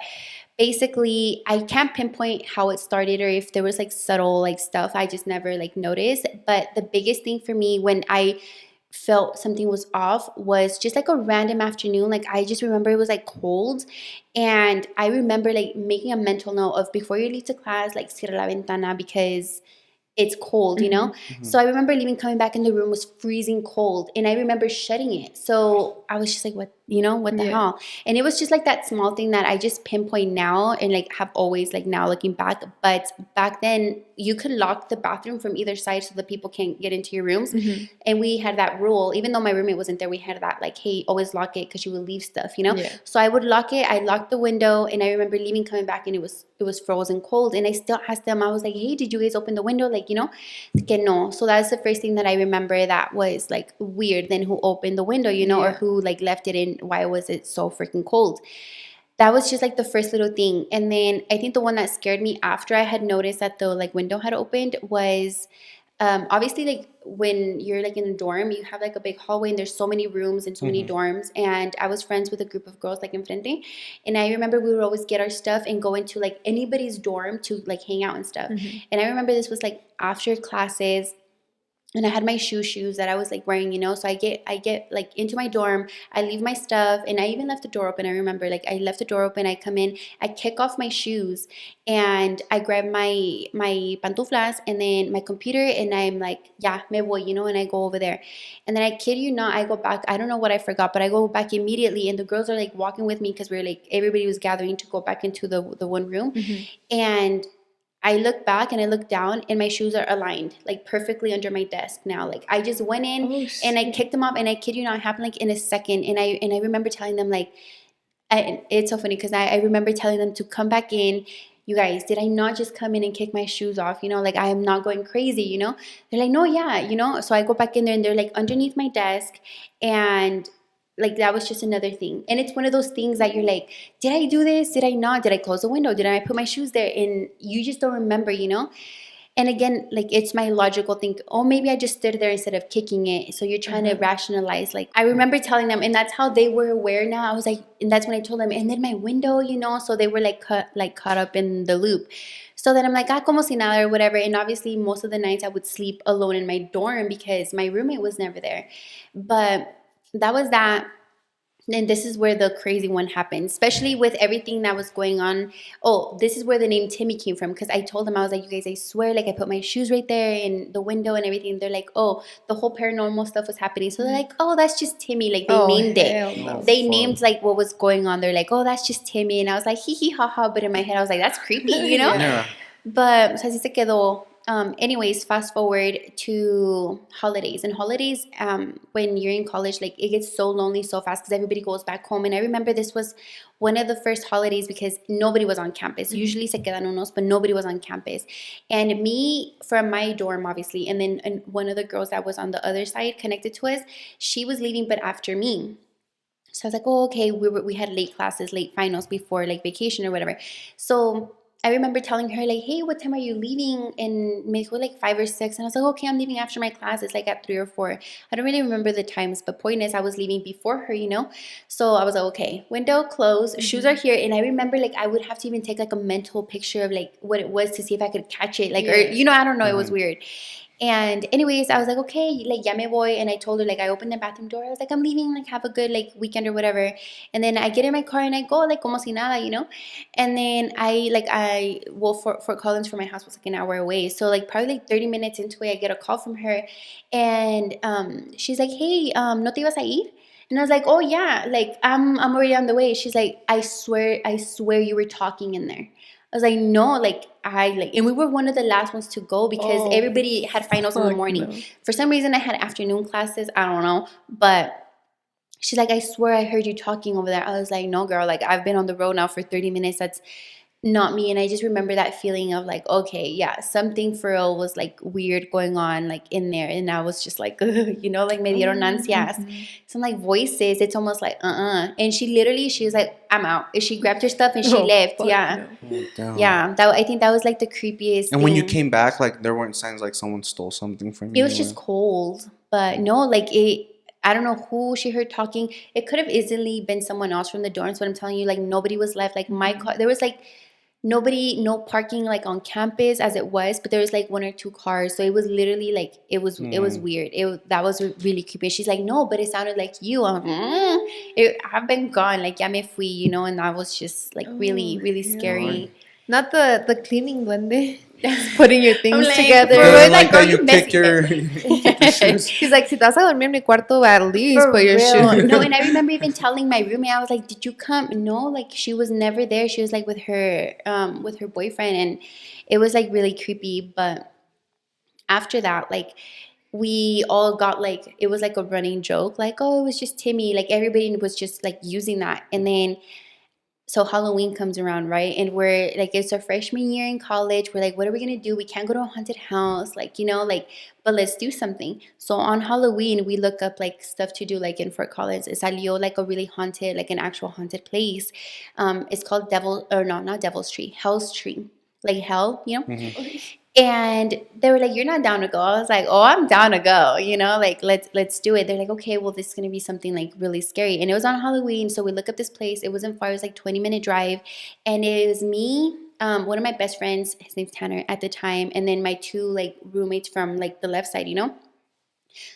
basically I can't pinpoint how it started or if there was like subtle like stuff I just never like noticed. But the biggest thing for me when I felt something was off was just like a random afternoon. Like I just remember it was like cold, and I remember like making a mental note of before you leave to class, like cierra la ventana because it's cold, you know? So I remember leaving, coming back, and the room was freezing cold, and I remember shutting it. So I was just like, you know, what the hell? And it was just like that small thing that I just pinpoint now and like have always like now looking back. But back then you could lock the bathroom from either side so that people can't get into your rooms. And we had that rule, even though my roommate wasn't there, we had that like, hey, always lock it because you will leave stuff, you know? So I would lock it. I locked the window, and I remember leaving, coming back, and it was frozen cold. And I still asked them, I was like, hey, did you guys open the window? Like, you know, que no. So that's the first thing that I remember that was like weird. Then who opened the window, you know, or who like left it in? Why was it so freaking cold? That was just like the first little thing. And then I think the one that scared me after I had noticed that the like window had opened was obviously like when you're like in a dorm, you have like a big hallway and there's so many rooms and so many dorms. And I was friends with a group of girls like enfrente, and I remember we would always get our stuff and go into like anybody's dorm to like hang out and stuff. And I remember this was like after classes, and I had my shoes that I was like wearing, you know. So I get like into my dorm, I leave my stuff, and I even left the door open. I remember like I left the door open, I come in, I kick off my shoes, and I grab my pantuflas and then my computer, and I'm like, yeah, me voy, you know, and I go over there. And then I kid you not, I go back, I don't know what I forgot, but I go back immediately, and the girls are like walking with me because we're like, everybody was gathering to go back into the one room. And I look back and I look down, and my shoes are aligned like perfectly under my desk now. Like I just went in and I kicked them off, and I kid you not, it happened like in a second. And I remember telling them like, it's so funny because I remember telling them to come back in. You guys, did I not just come in and kick my shoes off? You know, like I am not going crazy, you know? They're like, no, yeah, you know? So I go back in there, and they're like underneath my desk, and like that was just another thing. And it's one of those things that you're like, did I do this? Did I not? Did I close the window? Did I put my shoes there? And you just don't remember, you know? And again, like it's my logical thing. Oh, maybe I just stood there instead of kicking it. So you're trying to rationalize. Like I remember telling them, and that's how they were aware now. I was like, and that's when I told them, and then my window, you know, so they were like caught up in the loop. So then I'm like, como si nada or whatever. And obviously most of the nights I would sleep alone in my dorm because my roommate was never there. But that was that. And this is where the crazy one happened, especially with everything that was going on. Oh, this is where the name Timmy came from, because I told them, I was like, you guys, I swear, like I put my shoes right there in the window and everything. They're like, oh, the whole paranormal stuff was happening. So they're like, oh, that's just Timmy. Like they named it. No. They named like what was going on. They're like, oh, that's just Timmy. And I was like, hee hee ha ha. But in my head, I was like, that's creepy, you know? Yeah. But o sea, así se quedó. Anyways, fast forward to holidays. And holidays, when you're in college, like it gets so lonely so fast because everybody goes back home. And I remember this was one of the first holidays because nobody was on campus. Usually se quedan unos, but nobody was on campus. And me from my dorm, obviously, and then one of the girls that was on the other side connected to us, she was leaving, but after me. So I was like, oh, okay, we had late classes, late finals before like vacation or whatever. So I remember telling her like, hey, what time are you leaving? And me dijo like 5 or 6. And I was like, okay, I'm leaving after my class. It's like at 3 or 4. I don't really remember the times, but point is I was leaving before her, you know? So I was like, okay, window closed, shoes are here. And I remember like I would have to even take like a mental picture of like what it was to see if I could catch it. Like, or, you know, I don't know. It was weird. And anyways, I was like, okay, like, ya me voy. And I told her, like, I opened the bathroom door. I was like, I'm leaving, like, have a good, like, weekend or whatever. And then I get in my car and I go, like, como si nada, you know? And then Fort Collins from my house was, like, an hour away. So, like, probably, like, 30 minutes into it, I get a call from her. And she's like, hey, ¿no te ibas a ir? And I was like, oh, yeah, like, I'm already on the way. She's like, I swear you were talking in there. I was like, no, and we were one of the last ones to go because everybody had finals in the morning. No. For some reason, I had afternoon classes. I don't know. But she's like, I swear I heard you talking over there. I was like, no, girl, like I've been on the road now for 30 minutes. That's not me. And I just remember that feeling of like, okay, yeah, something for real was like weird going on like in there. And I was just like, you know, like me dieron ansias. Some like voices, it's almost like, And she was like, I'm out. And she grabbed her stuff and she left. Yeah. Oh, yeah. I think that was like the creepiest And when you came back, like there weren't signs like someone stole something from you? It was just cold. But no, like I don't know who she heard talking. It could have easily been someone else from the dorms, but I'm telling you, like nobody was left. Like my car, there was like no parking like on campus as it was, but there was like 1 or 2 cars. So it was literally like it was weird. That was really creepy. She's like, no, but it sounded like you. I've been gone. Like ya me fui, you know, and that was just like really, really scary. Not the cleaning duende. Putting your things like, together. for Yeah, real, like girl, that you messy kick your, thing. you kick your shoes. He's like, si te vas a dormir en mi cuarto, at least For put your real. shoes. No, and I remember even telling my roommate, I was like, "Did you come?" No, like she was never there. She was like with her boyfriend, and it was like really creepy. But after that, like we all got like it was like a running joke, like, oh, it was just Timmy. Like everybody was just like using that, and then so Halloween comes around, right? And we're like, it's our freshman year in college. We're like, what are we gonna do? We can't go to a haunted house, like, like, but let's do something. So on Halloween, we look up like stuff to do, like in Fort Collins. It salió like a really haunted, like an actual haunted place. It's called Devil, or no, not Devil's Tree, Hell's Tree, like hell. And they were like, "You're not down to go." I was like, "Oh, I'm down to go. Like let's do it." They're like, "Okay, well, this is gonna be something like really scary." And it was on Halloween, so we look up this place. It wasn't far; it was like 20-minute drive, and it was me, one of my best friends. His name's Tanner at the time, and then my two like roommates from like the left side.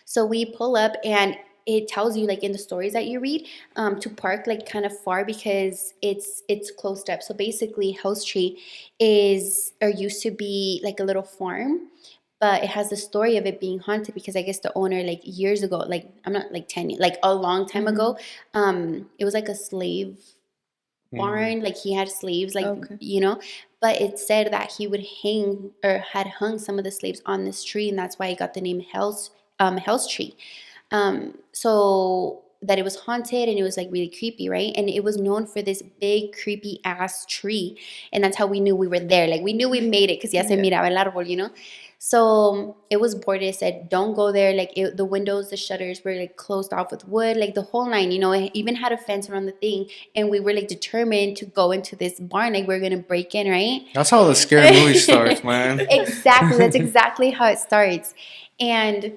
So we pull up and it tells you like in the stories that you read to park like kind of far because it's closed up. So basically House Tree is or used to be like a little farm, but it has the story of it being haunted because I guess the owner like years ago, like I'm not like 10 years, like a long time ago, it was like a slave barn, like he had slaves, like but it said that he would hang or had hung some of the slaves on this tree, and that's why it got the name Hell's Tree. So that it was haunted and it was like really creepy, right? And it was known for this big creepy ass tree, and that's how we knew we were there. Like we knew we made it because ya se miraba el árbol. So it was boarded. It said, "Don't go there." Like the windows, the shutters were like closed off with wood, like the whole nine. It even had a fence around the thing, and we were like determined to go into this barn. Like we're gonna break in, right? That's how the scary movie starts, man. Exactly. That's exactly how it starts. And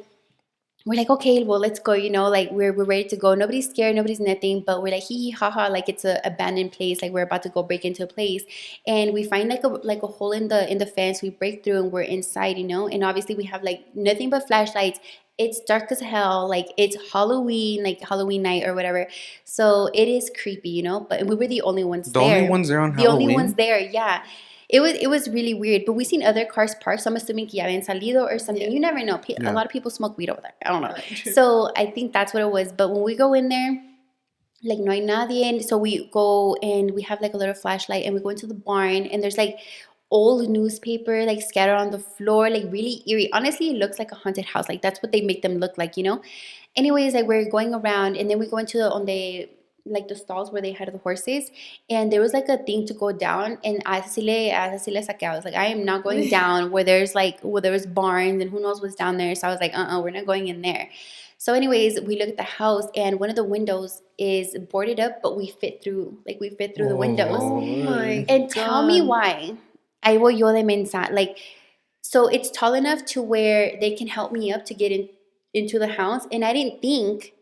we're like, okay, well, let's go, like we're ready to go. Nobody's scared, nobody's nothing, but we're like, hee hee ha ha, like it's a abandoned place, like we're about to go break into a place. And we find like a hole in the fence, we break through and we're inside, and obviously we have like nothing but flashlights. It's dark as hell, like it's Halloween, like Halloween night or whatever. So it is creepy, but we were the only ones The there. only ones there on The only Halloween? ones there, yeah. It was really weird, but we seen other cars parked, so I'm assuming que ya habían salido or something. You never know. A lot of people smoke weed over there. I don't know. So I think that's what it was. But when we go in there, like no hay nadie, and so we go and we have like a little flashlight and we go into the barn and there's like old newspaper like scattered on the floor, like really eerie. Honestly, it looks like a haunted house. Like that's what they make them look like. Anyways, like we're going around and then we go into like the stalls where they had the horses, and there was like a thing to go down, and así le saqué. I was like, I am not going down where there's barns and who knows what's down there. So I was like, we're not going in there. So anyways, we look at the house and one of the windows is boarded up, but we fit through the windows. Oh my And God. tell me why. Ahí voy yo de mensa. Like, so it's tall enough to where they can help me up to get into the house, and I didn't think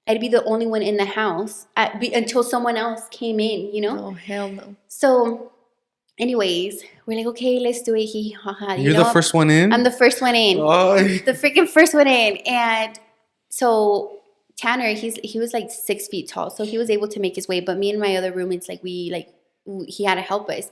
I'd be the only one in the house until someone else came in, Oh, hell no. So, anyways, we're like, okay, let's do it. Hee ha ha. You're the first one in? I'm the first one in. Oh. The freaking first one in. And so Tanner, he was like 6 feet tall, so he was able to make his way. But me and my other roommates, like he had to help us.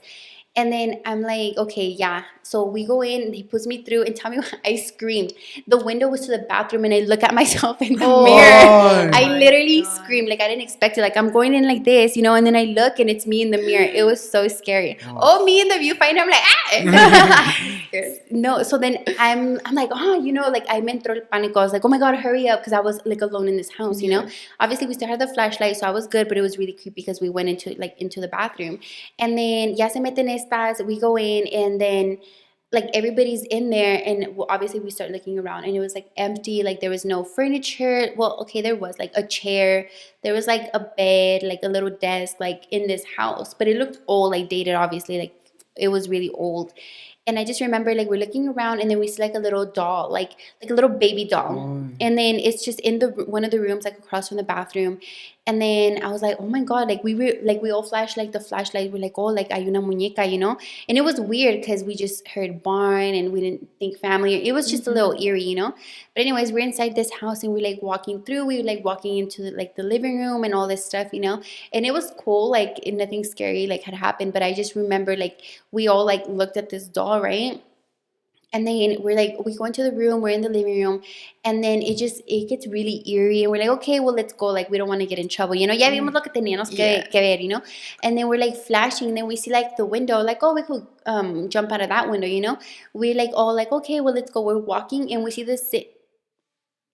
And then I'm like, okay, yeah. So we go in and he puts me through, and tell me what, I screamed. The window was to the bathroom and I look at myself in the mirror. I literally screamed. Like I didn't expect it. Like I'm going in like this, and then I look and it's me in the mirror. It was so scary. Me in the viewfinder. I'm like, ah. No, so then I'm like, like I me entró el pánico. I was like, oh my God, hurry up. Because I was like alone in this house, Obviously we still had the flashlight, so I was good, but it was really creepy because we went into the bathroom. And then ya se meten estas, we go in, and then like everybody's in there, and obviously we start looking around, and it was like empty. Like there was no furniture. Well, okay, there was like a chair, there was like a bed, like a little desk, like in this house, but it looked old, like dated, obviously, like it was really old. And I just remember like we're looking around, and then we see like a little doll, like a little baby doll. And then it's just in one of the rooms, like across from the bathroom. And then I was like, oh my God, like we all flashed like the flashlight. We're like, oh, like hay una muñeca, And it was weird because we just heard barn and we didn't think family. It was just a little eerie, But anyways, we're inside this house and we're like walking through. We were like walking into the living room and all this stuff, And it was cool, like nothing scary like had happened. But I just remember like we all like looked at this doll, right? And then we go into the room, we're in the living room, and then it gets really eerie, and we're like, okay, well, let's go. Like, we don't want to get in trouble, you know? Ya vimos lo que teníamos que ver, you know? And then we're like flashing, and then we see like the window, like, oh, we could jump out of that window, you know? We're like all like, okay, well, let's go. We're walking, and we see this.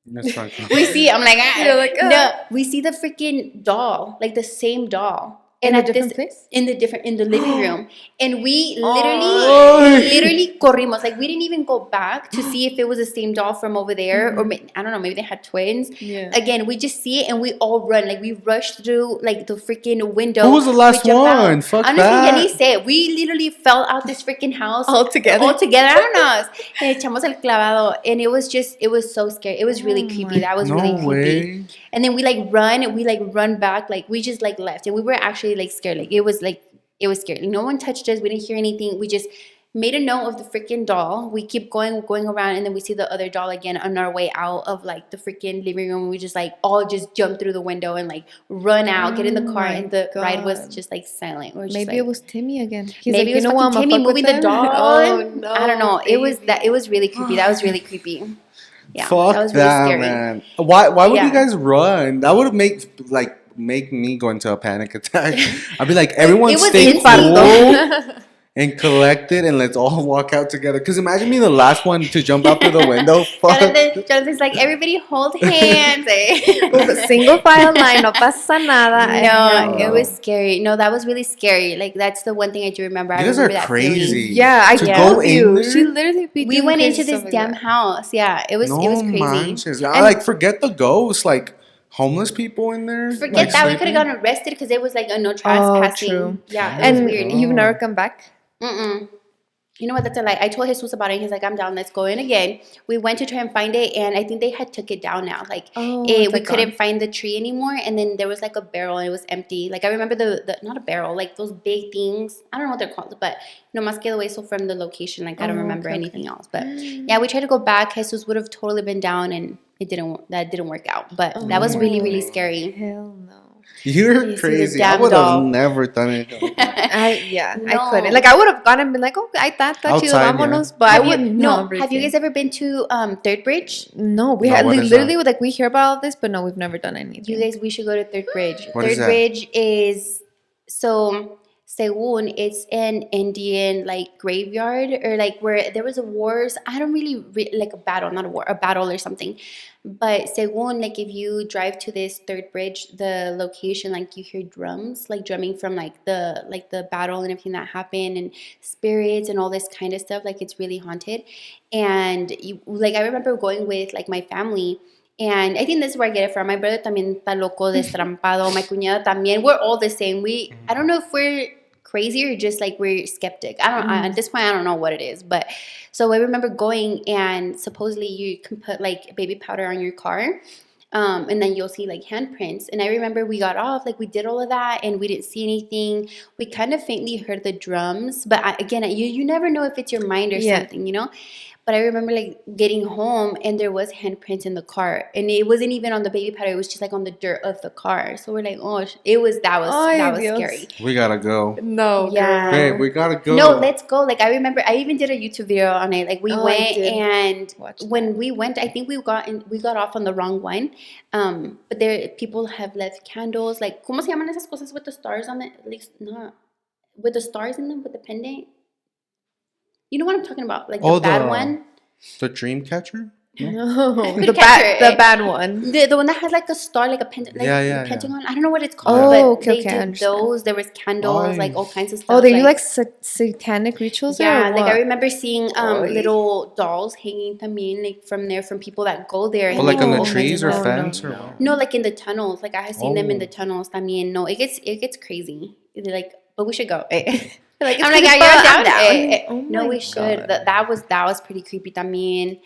We see, I'm like, You're like, no, we see the freaking doll, like the same doll. In a at different place? In the living room. And we literally corrimos. Like, we didn't even go back to see if it was the same doll from over there. Or I don't know, maybe they had twins. Yeah. Again, we just see it and we all run. Like, we rushed through like the freaking window. Who was the last one? Fuck honestly, that. Ya ni sé. We literally fell out this freaking house. All together. I don't know. And echamos el clavado. And it was so scary. It was really creepy. That was really creepy. Way. And then we run back, like we just like left, and we were actually like scared, like it was scary. No one touched us. We didn't hear anything. We just made a note of the freaking doll. We keep going around, and then we see the other doll again on our way out of like the freaking living room. We just like all just jump through the window and like run out, get in the car, and the ride was just like silent. We're just Maybe it was Timmy again. He's maybe like, it was Timmy moving the doll. Oh no! I don't know. It was really creepy. That was really creepy. Yeah, fuck that was really that, scary. man. Why would you guys run? That would make me go into a panic attack. I'd be like, everyone stay cool and collected, and let's all walk out together. Because imagine me the last one to jump out through the window. Jonathan's like, everybody hold hands. Single file line, no pasa nada. No, it was scary. No, that was really scary. Like, that's the one thing I do remember. You guys are crazy. Yeah, I go in there? She literally we went into this damn house. Yeah, it was crazy. Manches. I like forget the ghosts, like homeless people in there. Forget like, that. We could have gotten arrested because it was like a no trespassing. True. Yeah, it and was weird. You've never come back? Mm-mm. You know what? That's a lie. I told Jesus about it. And he's like, I'm down. Let's go in again. We went to try and find it, and I think they had took it down now. Like, we couldn't find the tree anymore, and then there was like a barrel, and it was empty. Like, I remember the not a barrel, like those big things. I don't know what they're called, but no más quedó eso from the location. Like, I don't remember anything else. But yeah, we tried to go back. Jesus would have totally been down, and that didn't work out. But that was really, really scary. Hell no. You're crazy. I would have never done it. I couldn't. Like, I would have gone and been like, oh, I thought chido, vámonos. But I wouldn't know. Have you guys ever been to Third Bridge? No, we had literally like we hear about all this, but no, we've never done anything. You guys, we should go to Third Bridge. Third Bridge is según it's an Indian like graveyard, or like where there was a wars. I don't really like a battle, not a war, a battle or something. But según, like, if you drive to this Third Bridge, the location, like, you hear drums, like drumming from like the battle and everything that happened, and spirits and all this kind of stuff. Like, it's really haunted. And like, I remember going with like my family. And I think this is where I get it from. My brother también está loco, destrampado. My cuñada también. We're all the same. I don't know if we're crazy or just like we're skeptic. At this point, I don't know what it is. But so I remember going, and supposedly you can put like baby powder on your car. And then you'll see like handprints. And I remember we got off, like we did all of that, and we didn't see anything. We kind of faintly heard the drums. But again, you never know if it's your mind or something, you know? But I remember like getting home, and there was handprints in the car, and it wasn't even on the baby powder. It was just like on the dirt of the car. So we're like, that was scary. We gotta go. No, yeah, hey, we gotta go. No, let's go. Like, I remember I even did a YouTube video on it. Like, we went, and when we went, I think we got off on the wrong one. But there people have left candles. Like, ¿cómo se llaman esas cosas with the stars on it? At least not with the stars in them, with the pendant. You know what I'm talking about? Like the bad one? The dream catcher? No. The bad one. The one that has like a star, like a pentagon. Pentagon. I don't know what it's called. Oh, but they did those. There was candles, like all kinds of stuff. Oh, they do like satanic rituals? Yeah, like I remember seeing little dolls hanging también, like from people that go there. But like on the trees or fence or what? No, like in the tunnels. Like I have seen them in the tunnels también. No, it gets crazy. They're like, but we should go. Like, I'm like, yeah, down. Oh no, we should. That was pretty creepy también.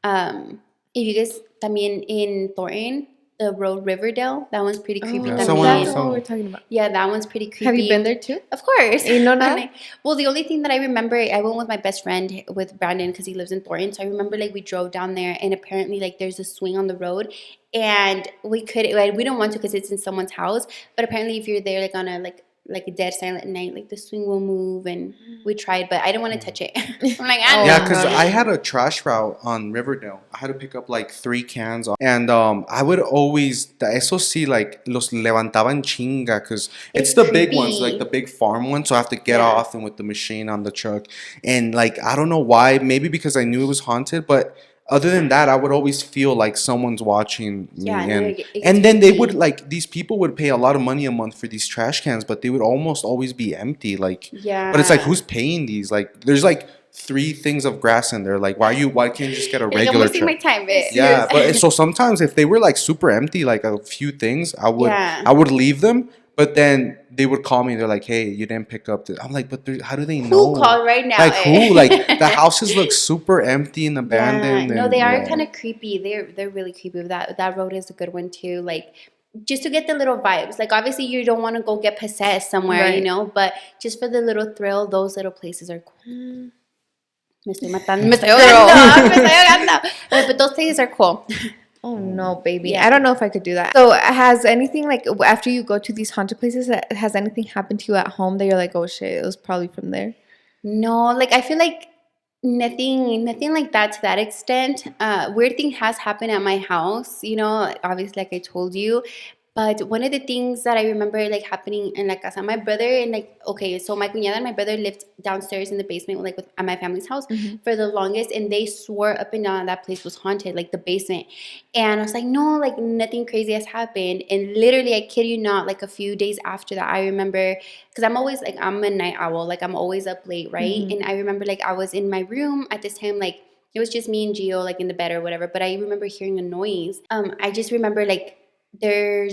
If you guys también in Thornton, the road Riverdale, that one's pretty creepy. That's what we're talking about. Yeah, that one's pretty creepy. Have you been there too? Of course. You know that? Well, the only thing that I remember, I went with my best friend, with Brandon, because he lives in Thornton. So I remember like we drove down there, and apparently like there's a swing on the road, and we didn't want to because it's in someone's house. But apparently if you're there like on a like like a dead silent night, like the swing will move, and we tried, but I didn't want to touch it. I'm like, I Yeah, know. because I had a trash route on Riverdale. I had to pick up like 3 cans, and I would always eso sí, like los levantaban chinga, because it's the big ones, like creepy. the big farm ones. So I have to get Yeah. off and with the machine on the truck, and like I don't know why, maybe because I knew it was haunted, but other than that, I would always feel like someone's watching me, Yeah, no, and it gets and then they creepy. would like these people would pay a lot of money a month for these trash cans, but they would almost always be empty. Like, Yeah. but it's like who's paying these? Like, there's like 3 things of grass in there. Like, why can't you just get a Like, regular I'm wasting my trash? time, bitch. Yeah, but so sometimes if they were like super empty, like a few things, Yeah. I would leave them. But then they would call me. They're like, "Hey, you didn't pick up." I'm like, "But how do they know?" Who called right now? Like who? Like the houses look super empty and abandoned. Yeah, no, and, they are yeah. kind of creepy. They're really creepy. That road is a good one too. Like, just to get the little vibes. Like, obviously you don't want to go get possessed somewhere, Right. you know, but just for the little thrill, those little places are cool. Me estoy matando. Me estoy ahogando. Me estoy ahogando. But those places are cool. Oh no, baby. Yeah. I don't know if I could do that. So has anything like after you go to these haunted places, has anything happened to you at home that you're like, oh shit, it was probably from there? No, like I feel like nothing like that to that extent. Weird thing has happened at my house, you know, obviously like I told you. But one of the things that I remember like happening in la casa, my brother and like, okay, so my cuñada and my brother lived downstairs in the basement, like at my family's house for the longest, and they swore up and down that place was haunted, like the basement. And I was like, no, like nothing crazy has happened. And literally, I kid you not, like a few days after that, I remember, because I'm always like, I'm a night owl, like I'm always up late, right? And I remember like I was in my room at this time, like it was just me and Gio, like in the bed or whatever. But I remember hearing a noise. I just remember like there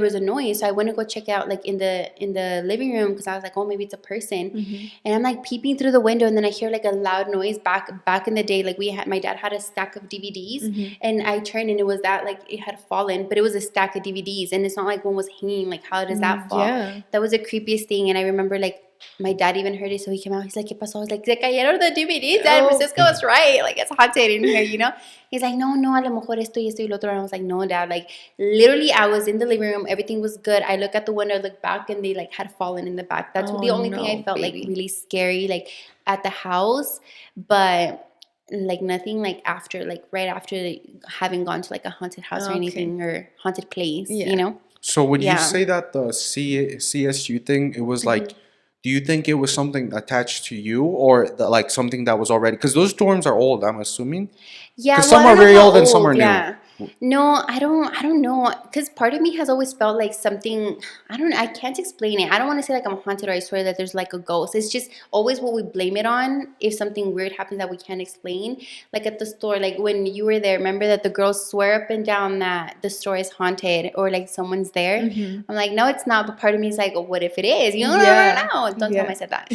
was a noise, so I went to go check out like in the living room, because I was like, oh, maybe it's a person. And I'm like peeping through the window, and then I hear like a loud noise. Back in the day, like my dad had a stack of DVDs, and I turned and it was that, like it had fallen, but it was a stack of DVDs, and it's not like one was hanging. Like, how does that fall? Yeah. That was the creepiest thing. And I remember like my dad even heard it, so he came out. He's like, ¿Qué pasó? I was like, se cayeron the DVDs. Dad, Francisco was right. Like, it's haunted in here, you know? He's like, no, a lo mejor esto y esto y lo otro. And I was like, no, Dad. Like, literally, I was in the living room. Everything was good. I look at the window, look back, and they like had fallen in the back. That's the only thing I felt like really scary, like at the house. But like nothing like after, like right after having gone to like a haunted house or anything, or haunted place, you know? So would you say that the CSU thing, it was like, do you think it was something attached to you, or like something that was already, because those dorms are old, I'm assuming? Yeah, because some are very old and some are new. Yeah. No, I don't know, because part of me has always felt like something, I can't explain it. I don't want to say like I'm haunted or I swear that there's like a ghost. It's just always what we blame it on if something weird happens that we can't explain. Like at the store, like when you were there, remember that the girls swear up and down that the store is haunted or like someone's there. I'm like, no, it's not. But part of me is like, well, what if it is? You don't know. Don't tell me I said that.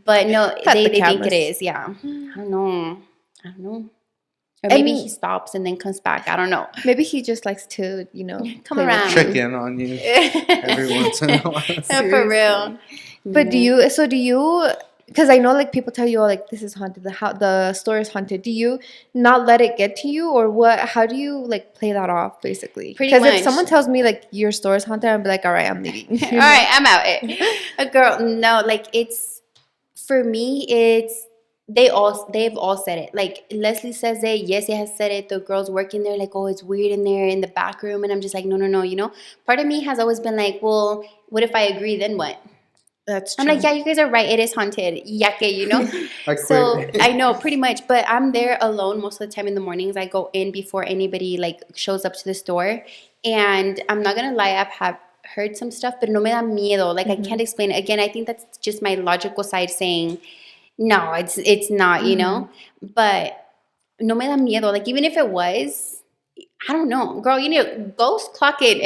But no, they think it is. Yeah. I don't know. Or maybe he stops and then comes back. I don't know. Maybe he just likes to, you know, come around, check in on you every once in a while. For real. But do you, because I know like people tell you, oh, like this is haunted, the store is haunted. Do you not let it get to you, or what? How do you like play that off, basically? Because if someone tells me like your store is haunted, I'll be like, all right, I'm leaving. All right, I'm out. A girl, no, like it's, for me, it's, they've all said it. Like Leslie says it, Yessie has said it, the girls working there, like, oh, it's weird in there in the back room. And I'm just like, no, you know? Part of me has always been like, well, what if I agree, then what? That's true. I'm like, yeah, you guys are right, it is haunted. Yake, you know? So I know, pretty much. But I'm there alone most of the time in the mornings. I go in before anybody like shows up to the store. And I'm not gonna lie, I've heard some stuff, but no me da miedo. Like I can't explain it. Again, I think that's just my logical side saying, no, it's not, you know? But no me da miedo. Like, even if it was, I don't know. Girl, you need ghost clock it.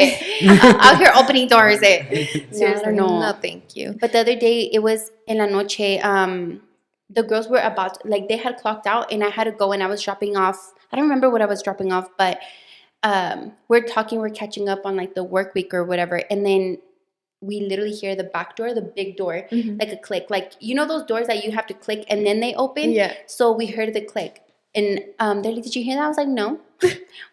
Out here opening doors. Seriously, no, thank you. But the other day, it was en la noche. The girls were about, like, they had clocked out, and I had to go, and I was dropping off. I don't remember what I was dropping off, but we're catching up on, like, the work week or whatever. And then we literally hear the back door, the big door, like a click. Like, you know those doors that you have to click and then they open? Yeah. So we heard the click. And they're like, did you hear that? I was like, no.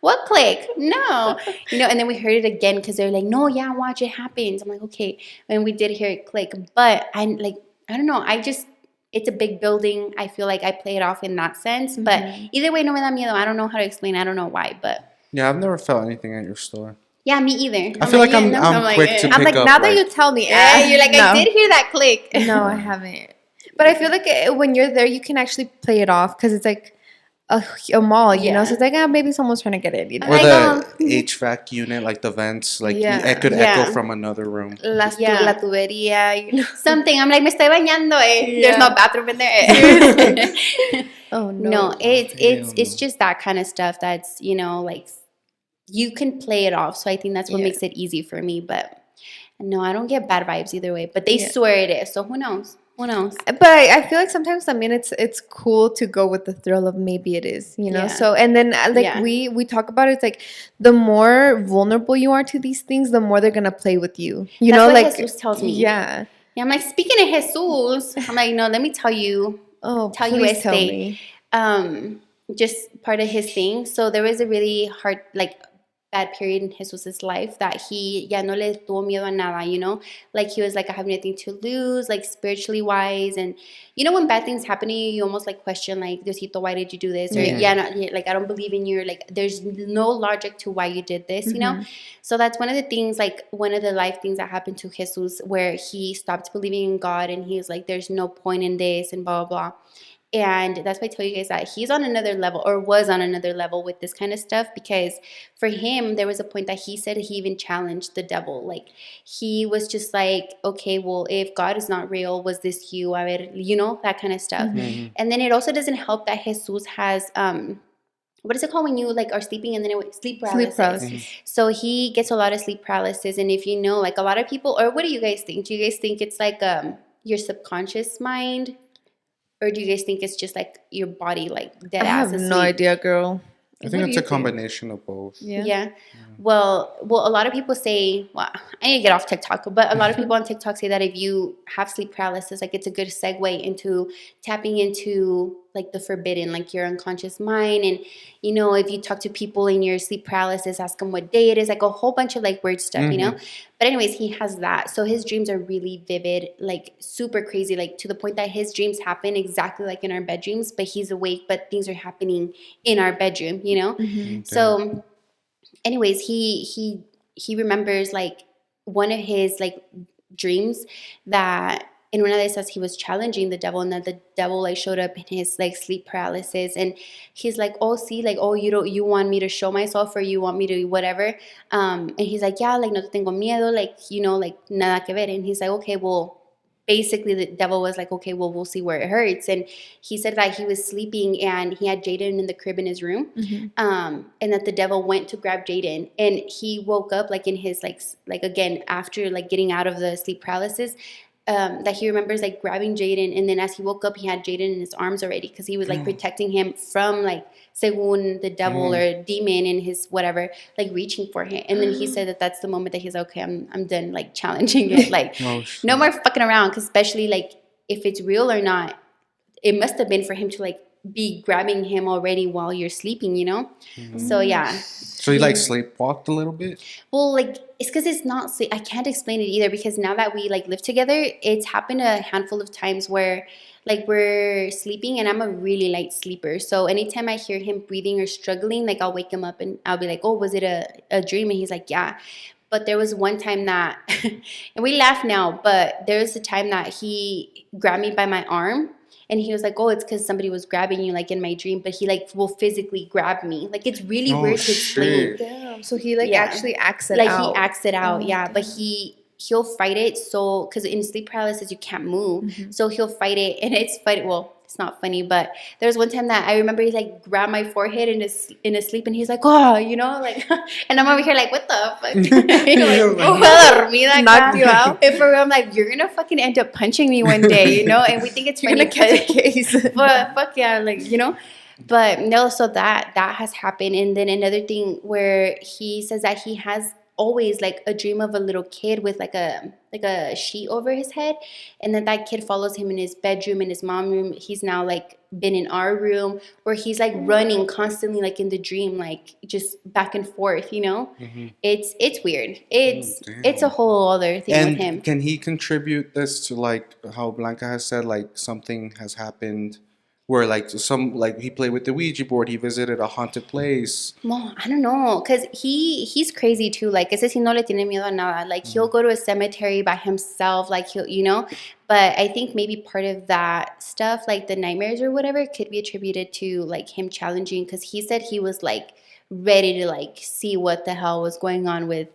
What click? No. And then we heard it again because they're like, no, yeah, watch, it happens. I'm like, okay. And we did hear it click. But I don't know. It's a big building. I feel like I play it off in that sense. But either way, no me da miedo. I don't know how to explain. I don't know why, but. Yeah, I've never felt anything at your store. Yeah, me either. I feel like I'm quick to pick up. I'm like, now that you tell me. Yeah, you're like, no. I did hear that click. No, I haven't. But I feel like when you're there, you can actually play it off because it's like a mall, you know? So it's like, maybe someone's trying to get in. You know? Or the HVAC unit, like the vents, like it could echo from another room. La tubería, you know? Something. I'm like, me estoy bañando, There's no bathroom in there. Oh, no. No, it's just that kind of stuff that's, like, you can play it off. So I think that's what makes it easy for me. But no, I don't get bad vibes either way. But they swear it is. So who knows? Who knows? But I feel like sometimes, I mean, it's cool to go with the thrill of maybe it is, you know? So, and then we talk about it, it's like the more vulnerable you are to these things, the more they're going to play with you. You know, what like Jesus tells me. Yeah. I'm like, speaking of Jesus, I'm like, no, let me tell you. Tell me. Just part of his thing. So there was a really hard, bad period in Jesus's life that he ya no le tuvo miedo a nada, like he was like, I have nothing to lose, like spiritually wise. And when bad things happen to you, you almost like question like, Diosito, why did you do this? Or like, I don't believe in you. Like there's no logic to why you did this, So that's one of the things, like one of the life things that happened to Jesus, where he stopped believing in God and he was like, there's no point in this and blah, blah, blah. And that's why I tell you guys that he's on another level, or was on another level with this kind of stuff, because for him, there was a point that he said he even challenged the devil. Like he was just like, okay, well, if God is not real, was this you? A ver, that kind of stuff. And then it also doesn't help that Jesus has, what is it called when you like are sleeping and then sleep paralysis. So he gets a lot of sleep paralysis. And if like a lot of people, or what do you guys think? Do you guys think it's like your subconscious mind? Or do you guys think it's just like your body, like dead ass asleep? I have no idea, girl. I think it's a combination of both. Yeah. Well, a lot of people say, well, I need to get off TikTok, but a lot of people on TikTok say that if you have sleep paralysis, like it's a good segue into tapping into like the forbidden, like your unconscious mind. And, if you talk to people in your sleep paralysis, ask them what day it is, like a whole bunch of like weird stuff, But anyways, he has that. So his dreams are really vivid, like super crazy, like to the point that his dreams happen exactly like in our bedrooms, but he's awake, but things are happening in our bedroom, So anyways, he remembers like one of his like dreams that in one of the says he was challenging the devil, and that the devil like showed up in his like sleep paralysis, and he's like, oh, see, like, oh, you want me to show myself, or you want me to whatever, and he's like, yeah, like no te tengo miedo, like like nada que ver. And he's like, okay, well, basically the devil was like, okay, well, we'll see where it hurts. And he said that he was sleeping and he had Jaden in the crib in his room, and that the devil went to grab Jaden, and he woke up like in his like again after like getting out of the sleep paralysis, that he remembers like grabbing Jaden, and then as he woke up, he had Jaden in his arms already, because he was like protecting him from like según the devil or demon in his whatever, like reaching for him. And then he said that that's the moment that he's like, okay, I'm done like challenging it, like no more fucking around, because especially like if it's real or not, it must have been for him to like be grabbing him already while you're sleeping, So yeah. So you like sleepwalked a little bit? Well, like it's because it's not I can't explain it either, because now that we like live together, it's happened a handful of times where like we're sleeping and I'm a really light sleeper. So anytime I hear him breathing or struggling, like I'll wake him up and I'll be like, oh, was it a dream? And he's like, yeah. But there was one time that, and we laugh now, but there was a time that he grabbed me by my arm. And he was like, oh, it's because somebody was grabbing you, like, in my dream. But he, like, will physically grab me. Like, it's really weird to explain. Damn. So he, like, actually acts it out. Like, he acts it out, But he'll fight it. So, because in sleep paralysis, you can't move. So he'll fight it. And it's funny. Well, it's not funny. But there was one time that I remember he, like, grabbed my forehead in his sleep. And he's like, oh, like. And I'm over here like, what the fuck? Knocked you out. And for real, I'm like, you're going to fucking end up punching me one day, And we think it's funny. You're going to catch a case. But fuck yeah, like, But no, so that has happened. And then another thing where he says that he has always like a dream of a little kid with like a sheet over his head, and then that kid follows him in his bedroom, in his mom room. He's now like been in our room, where he's like running constantly, like in the dream, like just back and forth, you know. It's weird. It's a whole other thing And with him. can he contribute this to like how Blanca has said, like something has happened where like he played with the Ouija board, he visited a haunted place? Well, I don't know, cause he's crazy too. Like, ese sí no le tiene miedo a nada. Like, he'll go to a cemetery by himself. Like, he'll, you know. But I think maybe part of that stuff, like the nightmares or whatever, could be attributed to like him challenging. Cause he said he was like ready to like see what the hell was going on with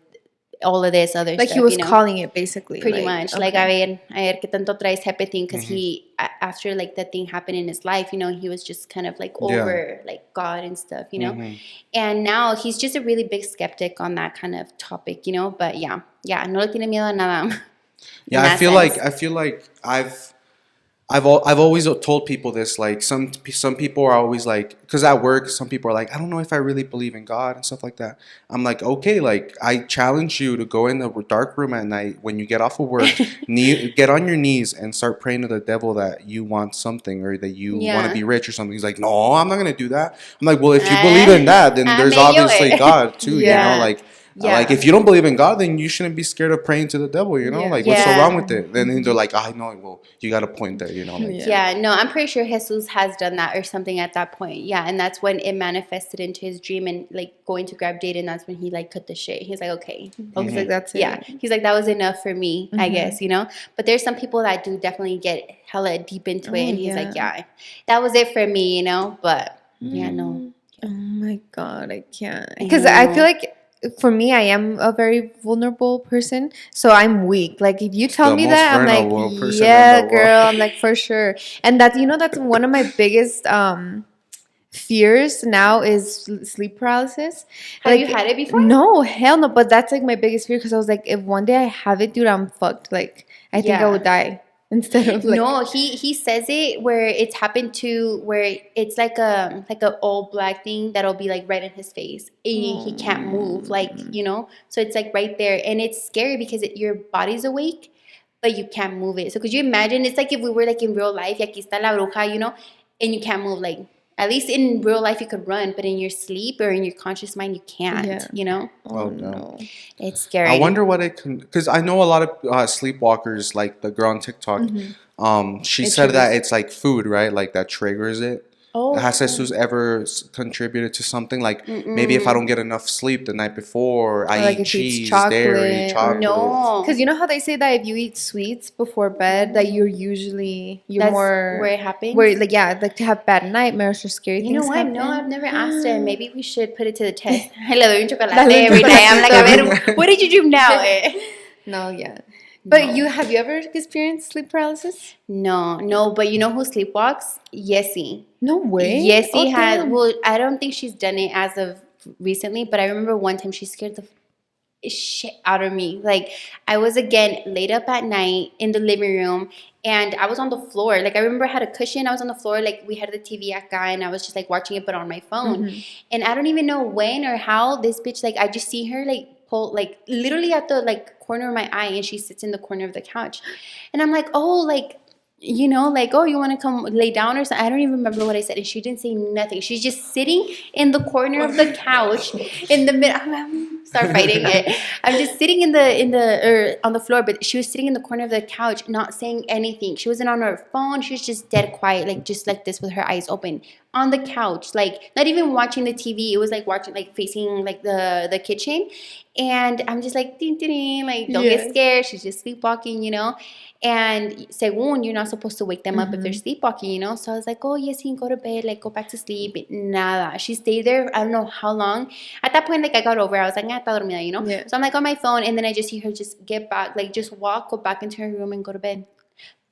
all of this other Like stuff. he was you know? calling it basically. Pretty much. Like, okay. a ver qué tanto traes type of thing. Because he, after like that thing happened in his life, you know, he was just kind of like over like God and stuff, you know. And now he's just a really big skeptic on that kind of topic, you know. But yeah, no le tiene miedo a nada. Yeah, I feel like I've always told people this. Like some people are always like, because at work some people are like, I don't know if I really believe in God and stuff like that. I'm like, okay, like I challenge you to go in the dark room at night when you get off of work, get on your knees and start praying to the devil that you want something or that you want to be rich or something. He's like, no, I'm not gonna do that. I'm like, well, if you believe in that, then there's obviously God too. You know, like. Yeah. Like, if you don't believe in God, then you shouldn't be scared of praying to the devil, you know? Like, what's so wrong with it? Then they're like, I know, well, you got a point there, you know? Like, No, I'm pretty sure Jesus has done that or something at that point. Yeah, and that's when it manifested into his dream and, like, going to grab Jade, and that's when he, like, cut the shit. He's like, okay. He's like, that's it. Yeah. He's like, that was enough for me, I guess, you know? But there's some people that do definitely get hella deep into it, and he's like, yeah, that was it for me, you know? But, yeah, no. Oh, my God, I can't. Because I feel like for me, I am a very vulnerable person, so I'm weak. Like if you tell me that, I'm like, yeah, girl. I'm like, for sure. And that's, you know, that's one of my biggest fears now is sleep paralysis. Have you had it before? No, hell no. But that's like my biggest fear because I was like, if one day I have it, dude, I'm fucked. Like I think I would die. Instead of like, no, he says it where it's happened to where it's like a all black thing that'll be like right in his face. He can't move, like, you know. So it's like right there, and it's scary because your body's awake, but you can't move it. So could you imagine? It's like if we were like in real life, y aquí está la bruja, you know, and you can't move. Like at least in real life you could run, but in your sleep or in your conscious mind you can't. You know. Oh no. It's scary. I wonder what it can, because I know a lot of sleepwalkers, like the girl on TikTok. She said that it's like food, right? Like that triggers it. Has Jesus ever contributed to something? Like maybe if I don't get enough sleep the night before, I eat cheese, dairy, chocolate. No, because you know how they say that if you eat sweets before bed, that you're that's more where it happens. Where like like to have bad nightmares or scary things. You know what? Happen. No, I've never asked him. Maybe we should put it to the test. Le doy un chocolate every day. I'm like, a ver, what did you do now? No, yeah. But have you ever experienced sleep paralysis? No. But you know who sleepwalks? Yessie. No way. Yessie has. Damn. Well, I don't think she's done it as of recently, but I remember one time she scared the shit out of me. Like I was again laid up at night in the living room, and I was on the floor. Like I remember I had a cushion. I was on the floor. Like we had the TV acá, and I was just like watching it, but on my phone. And I don't even know when or how this bitch. Like I just see her like pull like literally at the like corner of my eye, and she sits in the corner of the couch, and I'm like, oh, like, you know, like, oh, you want to come lay down or something? I don't even remember what I said, and she didn't say nothing. She's just sitting in the corner of the couch in the middle. Start fighting it. I'm just sitting on the floor, but she was sitting in the corner of the couch, not saying anything. She wasn't on her phone. She was just dead quiet, like just like this with her eyes open on the couch, like not even watching the TV. It was like watching, like facing like the kitchen, and I'm just like, ding, ding, ding, like don't get scared. She's just sleepwalking, you know. And según, you're not supposed to wake them up if they're sleepwalking, you know. So I was like, oh, yes, you can go to bed, like go back to sleep. Nada. She stayed there, I don't know how long. At that point, like I got over it. I was like, está dormida, you know. So I'm like on my phone, and then I just see her just get back, like just walk, go back into her room and go to bed.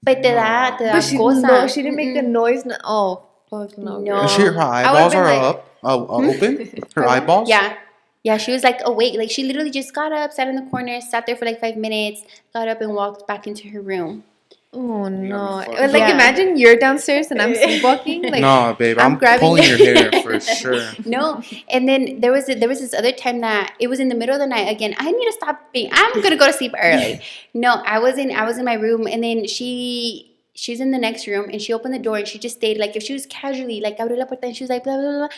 But te da cosa. No, she didn't make a noise. Oh, fuck no. And her eyeballs are up, open? Her eyeballs? Yeah, she was like awake. Like she literally just got up, sat in the corner, sat there for like 5 minutes, got up and walked back into her room. Oh You no! got me fucked Like up. imagine you're downstairs and I'm sleepwalking. Like No, babe, I'm grabbing pulling you. your hair for sure. No, and then there was this other time that it was in the middle of the night again. I need to stop being. I'm gonna go to sleep early. No, I was in my room, and then she's in the next room, and she opened the door, and she just stayed like if she was casually like abrió la puerta, and she was like blah blah blah.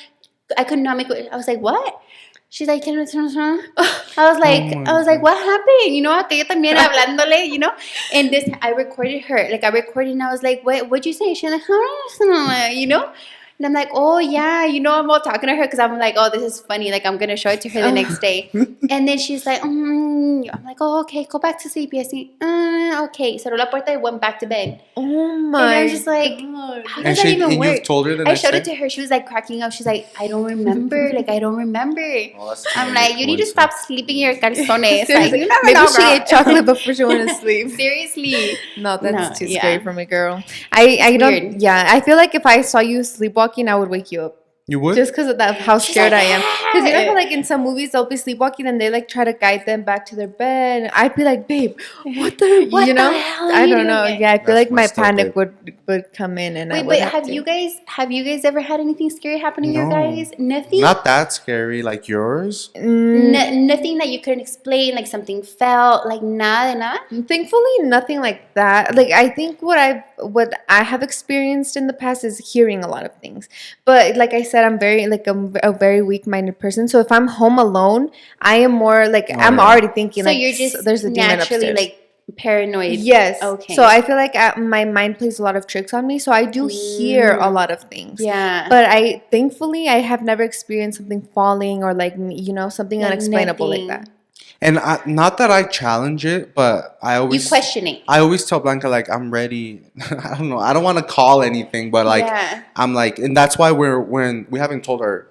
I could not make it. I was like, what? She's like, I was Oh like, what happened? You know, que yo también hablándole, you know. And this, I recorded her, like I recorded, and I was like, what'd you say? She's like, you know. And I'm like, oh yeah, you know, I'm all talking to her because I'm like, oh, this is funny. Like I'm gonna show it to her the next day. And then she's like, I'm like, oh, okay, go back to sleep. Yes, okay. Cerró la puerta and went back to bed. Oh my! And I was just like, God. how And does that even and work? you've told her the I next showed day? it to her. She was like cracking up. She's like, I don't remember. Like, I don't remember. Oh, that's I'm too like, many you need to coincidence. stop sleeping in your calzones. Like, Seriously, you never maybe know, she girl. ate chocolate before she went to sleep. Seriously. No, that's No, too yeah. scary for me, girl. I don't. weird. Yeah, I feel like if I saw you sleepwalking, I would wake you up. You would? Just because of that, how She's scared like, I am. Because you know how, "Ah." like in some movies, they'll be sleepwalking and they like try to guide them back to their bed. I'd be like, babe, what the, What you know? the hell are I you don't know. doing? Yeah, I feel That's like my messed up, panic babe. would come in and I Wait, would but have have to. you guys ever had anything scary happen to you No. guys? Nothing. Not that scary, like yours. Nothing that you couldn't explain. Like something fell. Like nada. Thankfully, nothing like that. Like I think what I have experienced in the past is hearing a lot of things. But like I said, I'm a very weak-minded person. So if I'm home alone, I am more like I'm yeah. already thinking So like you're just there's a demon naturally upstairs. like paranoid. Yes. Okay. So I feel like my mind plays a lot of tricks on me. So I do hear a lot of things. Yeah. But thankfully, I have never experienced something falling or like, something Like unexplainable nothing. like that. And not that I challenge it, but I always You question it. I always tell Blanca like I'm ready. I don't know. I don't want to call anything, but like Yeah. I'm like, and that's why we haven't told our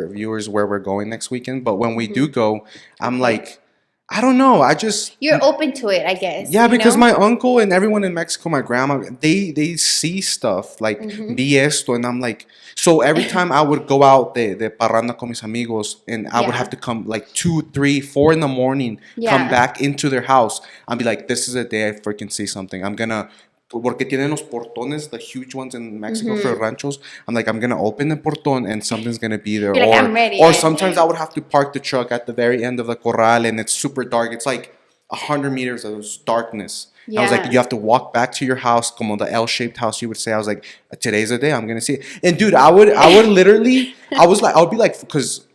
viewers where we're going next weekend. But when we do go, I'm like, I don't know. I just You're open to it, I guess. yeah, you because know? my uncle and everyone in Mexico, my grandma, they see stuff like vi esto, and I'm like, so every time I would go out de parranda con mis amigos, and I would Yeah. have to come like 2, 3, 4 in the morning, come Yeah. back into their house. I'd be like, this is a day I freaking see something. I'm gonna. Porque tienen los portones, the huge ones in Mexico for ranchos. I'm like, I'm gonna open the porton and something's gonna be there. You're like, I'm ready. Or sometimes I would have to park the truck at the very end of the corral and it's super dark. It's like 100 meters of darkness. I was like, Yeah. you have to walk back to your house, como the L-shaped house you would say. I was like, today's the day I'm gonna see it. And dude, I would literally, I would be like, because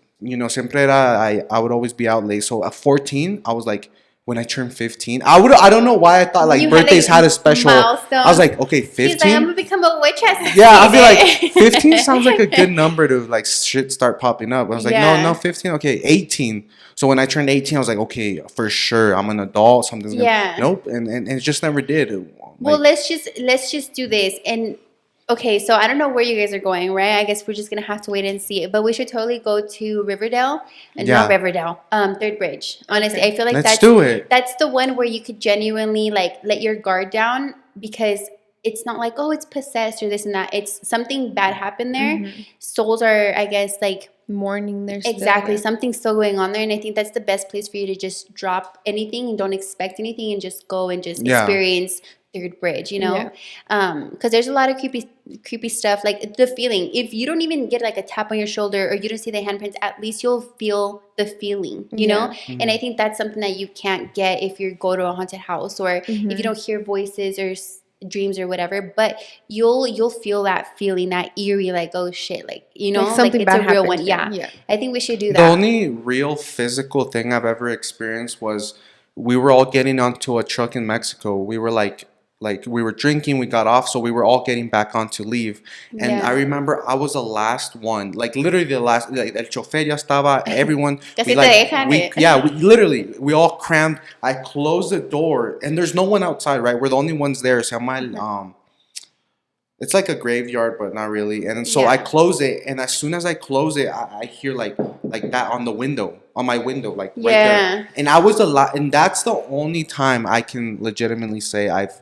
siempre era, I would always be out late. So at 14, I was like, when I turned 15, I don't know why I thought like You birthdays like, had a special. milestone. I was like, okay, He's like, 15. I'm gonna become a witch at 16. Yeah, I'd be like, 15 sounds like a good number to like shit start popping up. I was like, Yeah. no, 15, okay, 18. So when I turned 18, I was like, okay, for sure, I'm an adult. Something's gonna Yeah. nope, and it just never did. Well, Like, let's just do this. And okay, so I don't know where you guys are going, right? I guess we're just gonna have to wait and see. But we should totally go to Riverdale and Yeah. not Riverdale, Third Bridge. Honestly, I feel like let's do it. that's the one where you could genuinely like let your guard down because it's not like, oh, it's possessed or this and that. It's something bad happened there. Souls are, I guess, like Mourning there's exactly something's still going on there, and I think that's the best place for you to just drop anything and don't expect anything and just go and just Yeah. experience Third Bridge, you know. Yeah. Because there's a lot of creepy stuff, like the feeling. If you don't even get like a tap on your shoulder or you don't see the handprints, at least you'll feel the feeling, you know. And I think that's something that you can't get if you go to a haunted house or if you don't hear voices or dreams or whatever, but you'll feel that feeling, that eerie, like, oh shit, like, you know, Like something it's a bad real happened one. to Yeah. you. Yeah. I think we should do The that. only real physical thing I've ever experienced was we were all getting onto a truck in Mexico. We were like we were drinking, we got off, so we were all getting back on to leave. And Yeah. I remember I was the last one, like literally the last, like el chofer ya estaba, everyone. Casi te dejan, We all crammed. I closed the door and there's no one outside, right? We're the only ones there. Se llama it's like a graveyard, but not really. And so I close it, and as soon as I close it, I hear like that on my window, like right there. And I was and that's the only time I can legitimately say I've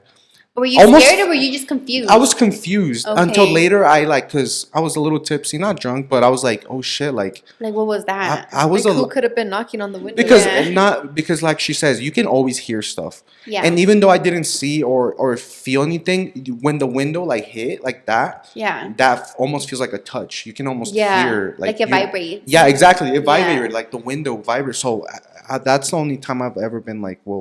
Were you scared or were you just confused? I was confused until Okay. later. Because I was a little tipsy, not drunk, but I was like, oh shit, like Like, what was that? I was Like, who could have been knocking on the window? because like she says, you can always hear stuff. Yeah. And even though I didn't see or feel anything, when the window like hit like that, Yeah. that almost feels like a touch. You can almost Yeah. hear Like it vibrates. Yeah, exactly. It Yeah. vibrated like the window vibrates. So that's the only time I've ever been like, whoa,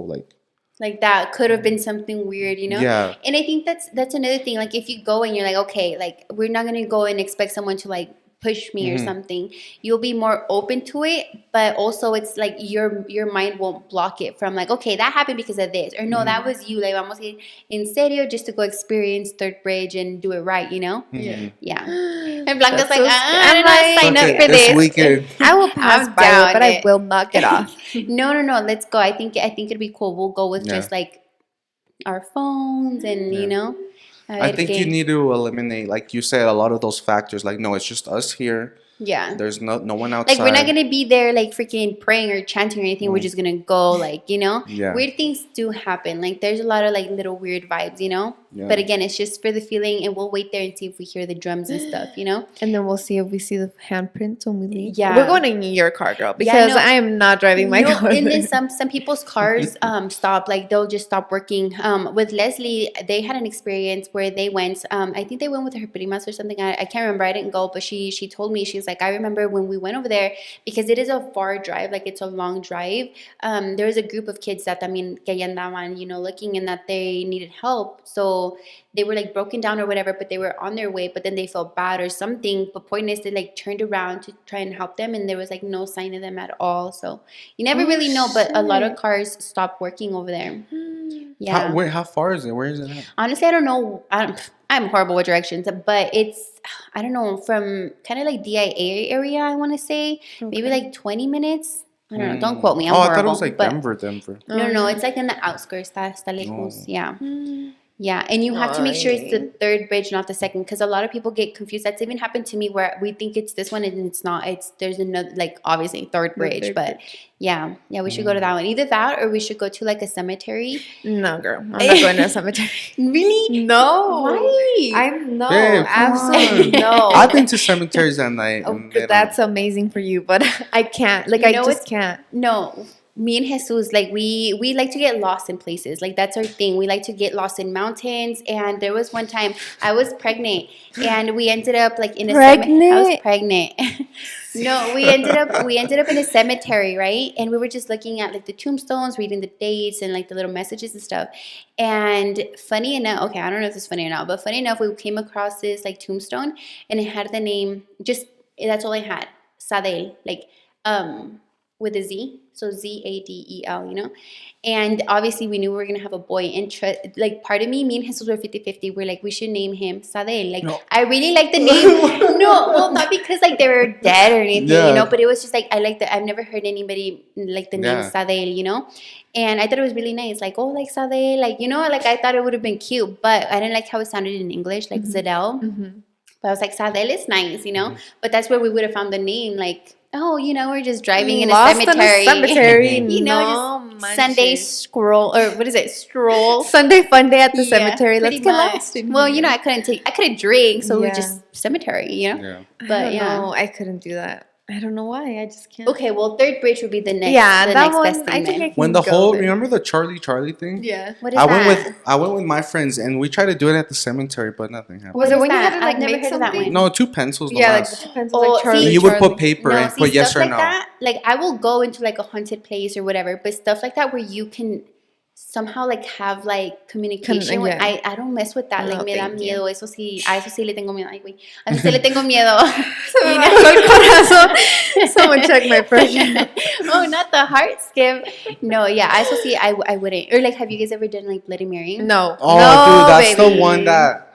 like that could have been something weird, you know? Yeah. And I think that's another thing. Like if you go and you're like, okay, like we're not gonna go and expect someone to like push me or something, you'll be more open to it, but also it's like your mind won't block it from like, okay, that happened because of this, or no, that was you, like vamos a ir en serio just to go experience Third Bridge and do it right, you know? Yeah. And Blanca's like, I did not sign up for this weekend. I will pass I'm by down it, but I it. will not get off. No, let's go. I think it'd be cool. We'll go with just like our phones and you know. I think you need to eliminate, like you said, a lot of those factors. Like, no, it's just us here. Yeah. There's no one outside. Like, we're not going to be there, like, freaking praying or chanting or anything. We're just going to go, like, you know? Yeah. Weird things do happen. Like, there's a lot of, like, little weird vibes, you know? Yeah. But again, it's just for the feeling, and we'll wait there and see if we hear the drums and stuff, you know? And then we'll see if we see the handprints when we leave. Yeah. We're going in your car, girl, because I am not driving my car. And then some people's cars stop, like, they'll just stop working. With Leslie, they had an experience where they went, I think they went with her primas or something. I can't remember. I didn't go, but she told me, she's like, I remember when we went over there, because it is a far drive, like it's a long drive. There was a group of kids that, que ya andaban, you know, looking, and that they needed help. So they were like broken down or whatever, but they were on their way, but then they felt bad or something. But point is, they like turned around to try and help them, and there was like no sign of them at all. So you never really know, but a lot of cars stopped working over there. Yeah. How far is it? Where is it at? Honestly, I don't know. I'm horrible with directions, but it's, I don't know, from kind of like DIA area, I want to say. Maybe like 20 minutes. I don't know. Don't quote me. I'm horrible. I thought it was like but Denver. No. It's like in the outskirts. Está lejos. Yeah. Yeah, and you have to make sure it's the third bridge, not the second, because a lot of people get confused. That's even happened to me, where we think it's this one and it's not. There's another, like, obviously third bridge, but yeah, we should go to that one. Either that, or we should go to like a cemetery. No, girl, I'm not going to a cemetery. Really? No. Why? Absolutely no. I've been to cemeteries at night. That's amazing for you, but I can't. Like, I just can't. No. Me and Jesus, like, we like to get lost in places. Like, that's our thing. We like to get lost in mountains. And there was one time I was pregnant, and we ended up like in a cemetery. I was pregnant. No, we ended up in a cemetery, right? And we were just looking at like the tombstones, reading the dates and like the little messages and stuff. And funny enough, okay, I don't know if it's funny or not, but funny enough, we came across this like tombstone, and it had the name, just, that's all I had, Sadel, like with a Z. So Zadel, you know? And obviously we knew we were going to have a boy. And like, part of me and Jesus were 50-50. We're like, we should name him Sadel. Like, no. I really like the name. No, well, not because like they were dead or anything, you know? But it was just like, I like I've never heard anybody like the name Sadel, you know? And I thought it was really nice. Like, oh, like Sadel. Like, you know, like I thought it would have been cute. But I didn't like how it sounded in English, like Zadel. But I was like, Sadel is nice, you know? But that's where we would have found the name, like, oh, you know, we're just driving in a cemetery. You know, just Sunday scroll, or what is it? Stroll. Sunday fun day at the cemetery. Let's get lost. Well, you know, I couldn't drink, so we just cemetery, you know? Yeah. But no, I couldn't do that. I don't know why. I just can't. Okay, well, third bridge would be the next. Yeah, that one. Best thing I think I can when the whole remember the Charlie thing? Yeah. What is that? I went with my friends, and we tried to do it at the cemetery, but nothing happened. Was it when you had to I've like never make heard of that something? one. No, 2 pencils. Like the 2 pencils, like Charlie. And you would put paper and put yes or no. That, like, I will go into like a haunted place or whatever, but stuff like that where you can somehow like have like communication. I don't mess with that. Like, me da miedo. Eso sí, a eso sí le tengo miedo. Ay, güey. A eso sí le tengo miedo. Someone check my pressure. Oh, not the heart skip. No, yeah, I so see. I wouldn't. Or like, have you guys ever done like Bloody Mary? No. Oh, no, dude, that's baby. the one that,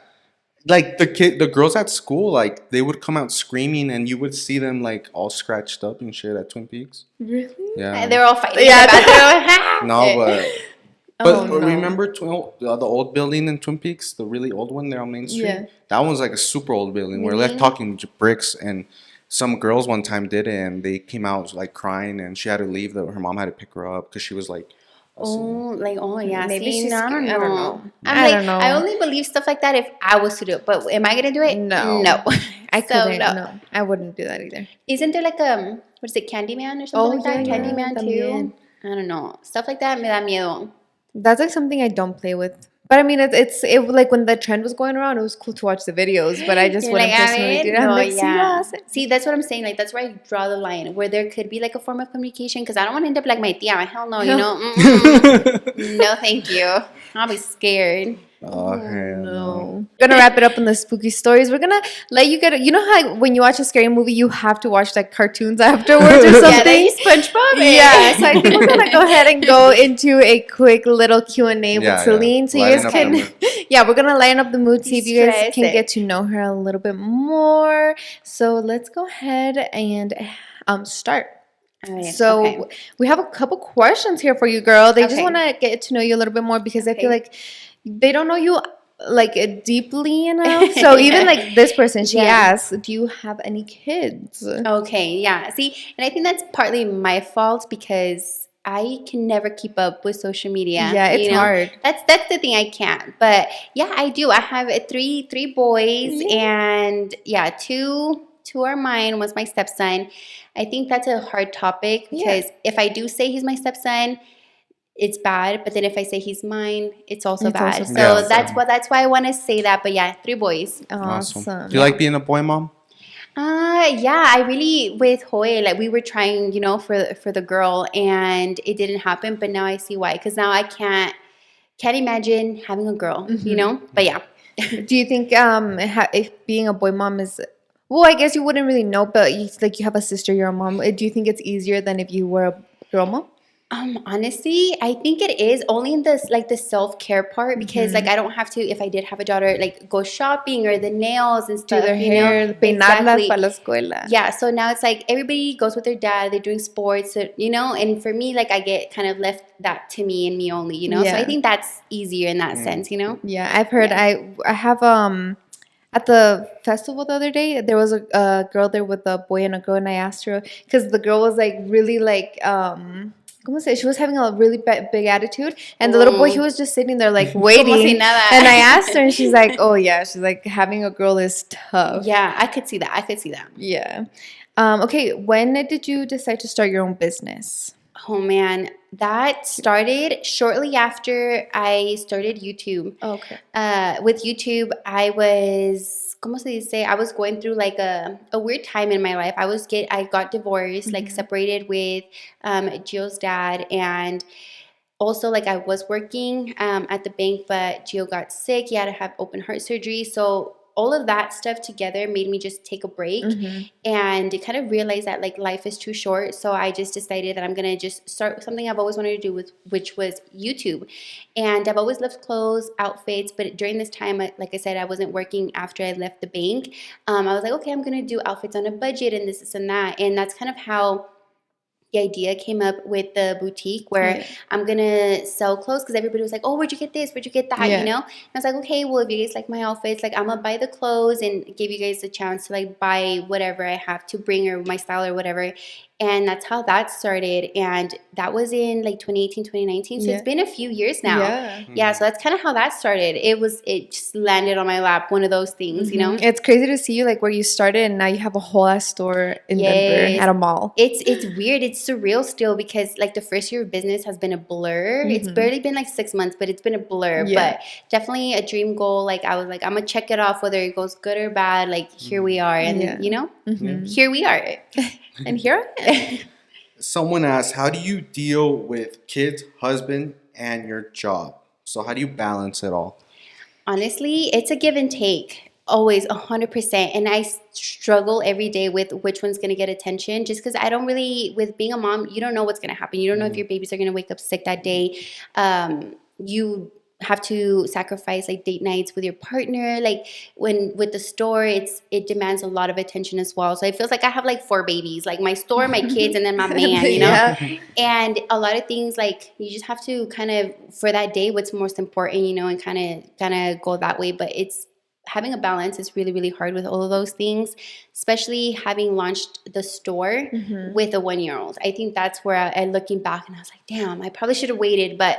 like, the girls at school, like, they would come out screaming, and you would see them like all scratched up and shit at Twin Peaks. Really? And Yeah. they're all fighting. No, but. Oh, no. Remember the old building in Twin Peaks, the really old one there on Main Street? Yeah. That one's like a super old building. We're like talking bricks, and some girls one time did it, and they came out like crying, and she had to leave. Her mom had to pick her up because she was like Oh, like, oh yeah. Maybe See, she's. no, I don't know. I'm I like, don't know. I only believe stuff like that if I was to do it. But am I gonna do it? No. No. I So, couldn't. no. No, I wouldn't do that either. Isn't there like what is it, Candyman or something Oh, like that? yeah, Candyman también. too. I don't know. Stuff like that me da miedo. That's like something I don't play with. But I mean, it like when the trend was going around, it was cool to watch the videos. But I just You're wouldn't like, personally do it. I'm no, like, sí lo yeah. hace. See, that's what I'm saying. Like, that's where I draw the line, where there could be like a form of communication. Because I don't want to end up like my tia. Hell no, you know. No, thank you. I'll be scared. Oh, hell no. We're gonna wrap it up in the spooky stories. We're gonna let you get. You know how when you watch a scary movie, you have to watch like cartoons afterwards or something. Yeah, SpongeBob. Yeah, so I think we're gonna go ahead and go into a quick little Q&A with Yeah, Selene. So you Lighten guys up the can, mood. yeah, we're gonna lighten up the mood. See if you guys De-stress can it. get to know her a little bit more. So let's go ahead and start. Oh, yeah. So Okay. we have a couple questions here for you, girl. They just Okay. want to get to know you a little bit more because I feel Okay. like they don't know you like deeply enough. So even like this person, she Yeah. asked, "Do you have any kids?" Okay, yeah. See, and I think that's partly my fault because I can never keep up with social media. Yeah, it's you know? hard. That's the thing I can't. But yeah, I do. I have three boys, Yeah. and yeah, two are mine. One's my stepson. I think that's a hard topic because if I do say he's my stepson, it's bad. But then if I say he's mine, it's also It's bad. also So bad. Yeah. that's why I want to say that. But yeah, three boys. Awesome. Do you like being a boy mom? Yeah, I really with Hoy, like we were trying, for the girl and it didn't happen, but now I see why. Because now I can't imagine having a girl, But yeah. Do you think if being a boy mom is well, I guess you wouldn't really know, but you have a sister, you're a mom. Do you think it's easier than if you were a girl mom? Honestly, I think it is only in this like the self-care part because like I don't have to, if I did have a daughter, like go shopping or the nails and Do stuff, their hair, peinarlas para la escuela. Yeah, so now it's like everybody goes with their dad, they're doing sports, and for me, like I get kind of left that to me and me only, So Yeah. I think that's easier in that sense, Yeah, I've heard. Yeah. I have at the festival the other day, there was a girl there with a boy and a girl, and I asked her because the girl was like really like ¿cómo se? She was having a really big attitude, and the little boy, he was just sitting there like waiting. Como si nada. And I asked her, and she's like, "Oh yeah," she's like, "Having a girl is tough." Yeah, I could see that. Yeah. Okay, when did you decide to start your own business? Oh man, that started shortly after I started YouTube. Okay. With YouTube, I was, ¿cómo se dice? I was going through like a weird time in my life. I got divorced, like separated with Gio's dad, and also like I was working at the bank, but Gio got sick. He had to have open heart surgery, so all of that stuff together made me just take a break and kind of realize that like life is too short. So I just decided that I'm going to just start something I've always wanted to do which was YouTube. And I've always loved clothes, outfits, but during this time, like I said, I wasn't working after I left the bank. I was like, okay, I'm going to do outfits on a budget and this and that. And that's kind of how the idea came up with the boutique where I'm gonna sell clothes because everybody was like, oh, where'd you get this? Where'd you get that? And I was like, okay, well, if you guys like my outfits, like I'm gonna buy the clothes and give you guys a chance to like buy whatever I have to bring or my style or whatever. And that's how that started. And that was in like 2018, 2019. So it's been a few years now. Yeah. So that's kind of how that started. It just landed on my lap, one of those things, It's crazy to see you like where you started and now you have a whole ass store in Denver at a mall. It's weird. It's surreal still because like the first year of business has been a blur. It's barely been like 6 months, but it's been a blur. But definitely a dream goal. Like I was like, I'm gonna check it off whether it goes good or bad. Like here we are, and here we are. And here I am. Someone asked, how do you deal with kids, husband, and your job? So how do you balance it all? Honestly, it's a give and take. Always 100%. And I struggle every day with which one's going to get attention just because I don't really, with being a mom, you don't know what's going to happen. You don't know if your babies are going to wake up sick that day. You have to sacrifice like date nights with your partner. Like with the store, it demands a lot of attention as well. So it feels like I have like 4 babies, like my store, my kids, and then my man, And a lot of things like you just have to kind of for that day what's most important, and kind of go that way. But it's having a balance is really, really hard with all of those things, especially having launched the store with a 1-year-old. I think that's where I looking back and I was like, damn, I probably should have waited, but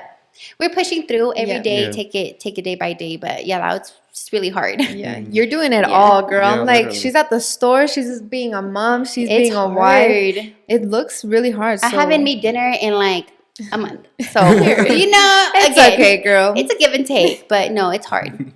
we're pushing through every day. Take it day by day. But yeah, that was just really hard. Yeah, you're doing it all, girl. Yeah, like literally. she's at the store, she's just being a mom, she's It's being a hard. wife. It looks really hard. I so. haven't made dinner in like a month. So, you know, It's again, okay, girl. it's a give and take, but no, it's hard.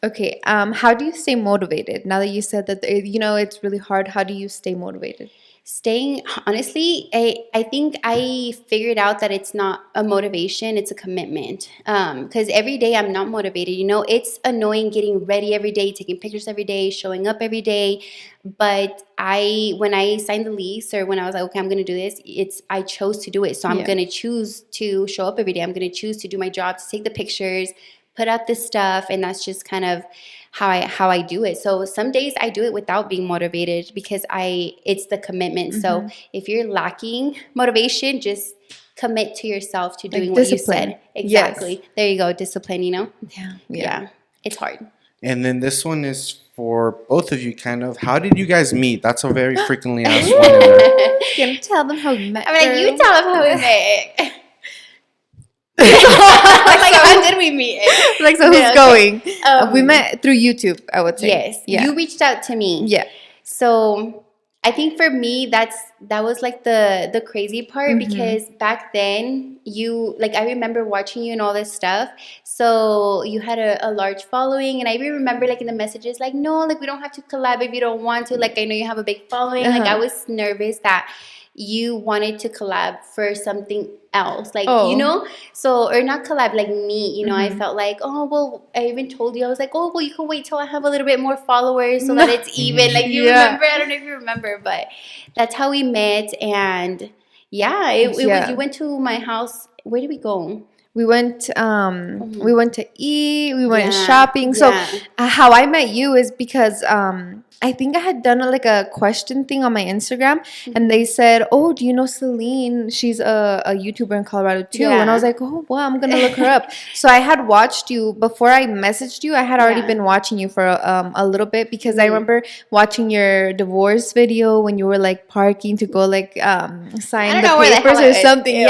Okay, how do you stay motivated? Now that you said that, it's really hard, how do you stay motivated? Staying, honestly, I think I figured out that it's not a motivation, it's a commitment. Because every day I'm not motivated. It's annoying getting ready every day, taking pictures every day, showing up every day. But when I signed the lease, or when I was like, okay, I'm going to do this, I chose to do it. So I'm going to choose to show up every day. I'm going to choose to do my job, to take the pictures, put out this stuff, and that's just kind of how I do it. So some days I do it without being motivated because it's the commitment. So if you're lacking motivation, just commit to yourself to doing what you said. Exactly. Yes. There you go. Discipline, Yeah. It's hard. And then this one is for both of you, kind of. How did you guys meet? That's a very frequently asked one in there. Can you tell them how you met? I'm like, you tell them how we met. Like, how did we meet? Like, so who's going? We Um, met through YouTube, I would say. Yes. Yeah. You reached out to me. Yeah. So I think for me, that was like the crazy part, because back then I remember watching you and all this stuff. So you had a large following, and I even remember like in the messages, like, no, like we don't have to collab if you don't want to. Like, I know you have a big following. Like, I was nervous that you wanted to collab for something else, like, so, or not collab, like meet, I felt like, oh, well, I even told you, I was like, oh, well, you can wait till I have a little bit more followers so that it's even, like, you remember, I don't know if you remember, but that's how we met. And yeah, it was, you went to my house. Where did we go? We went to eat, we went shopping. So how I met you is because I think I had done a question thing on my Instagram, and they said, oh, do you know Selene? She's a YouTuber in Colorado too. And I was like, oh, well, I'm gonna look her up. So I had watched you before I messaged you. I had already been watching you for a little bit, because I remember watching your divorce video when you were like parking to go sign the papers or something.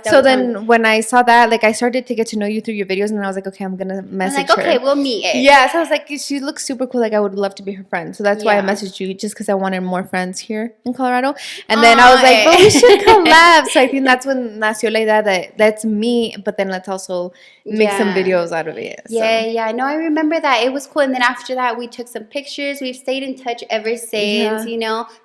So then when I saw that, like, I started to get to know you through your videos, and I was like, okay, I'm gonna message her. Okay, we'll meet it. Yeah, so I was like, she looks super cool. Like, I would love to be her friend. So that's why I messaged you, just because I wanted more friends here in Colorado. And then I was like, but we should collab. So I think that's when nació la idea that let's meet, but then let's also make some videos out of it. So. Yeah. No, I remember that. It was cool. And then after that, we took some pictures. We've stayed in touch ever since,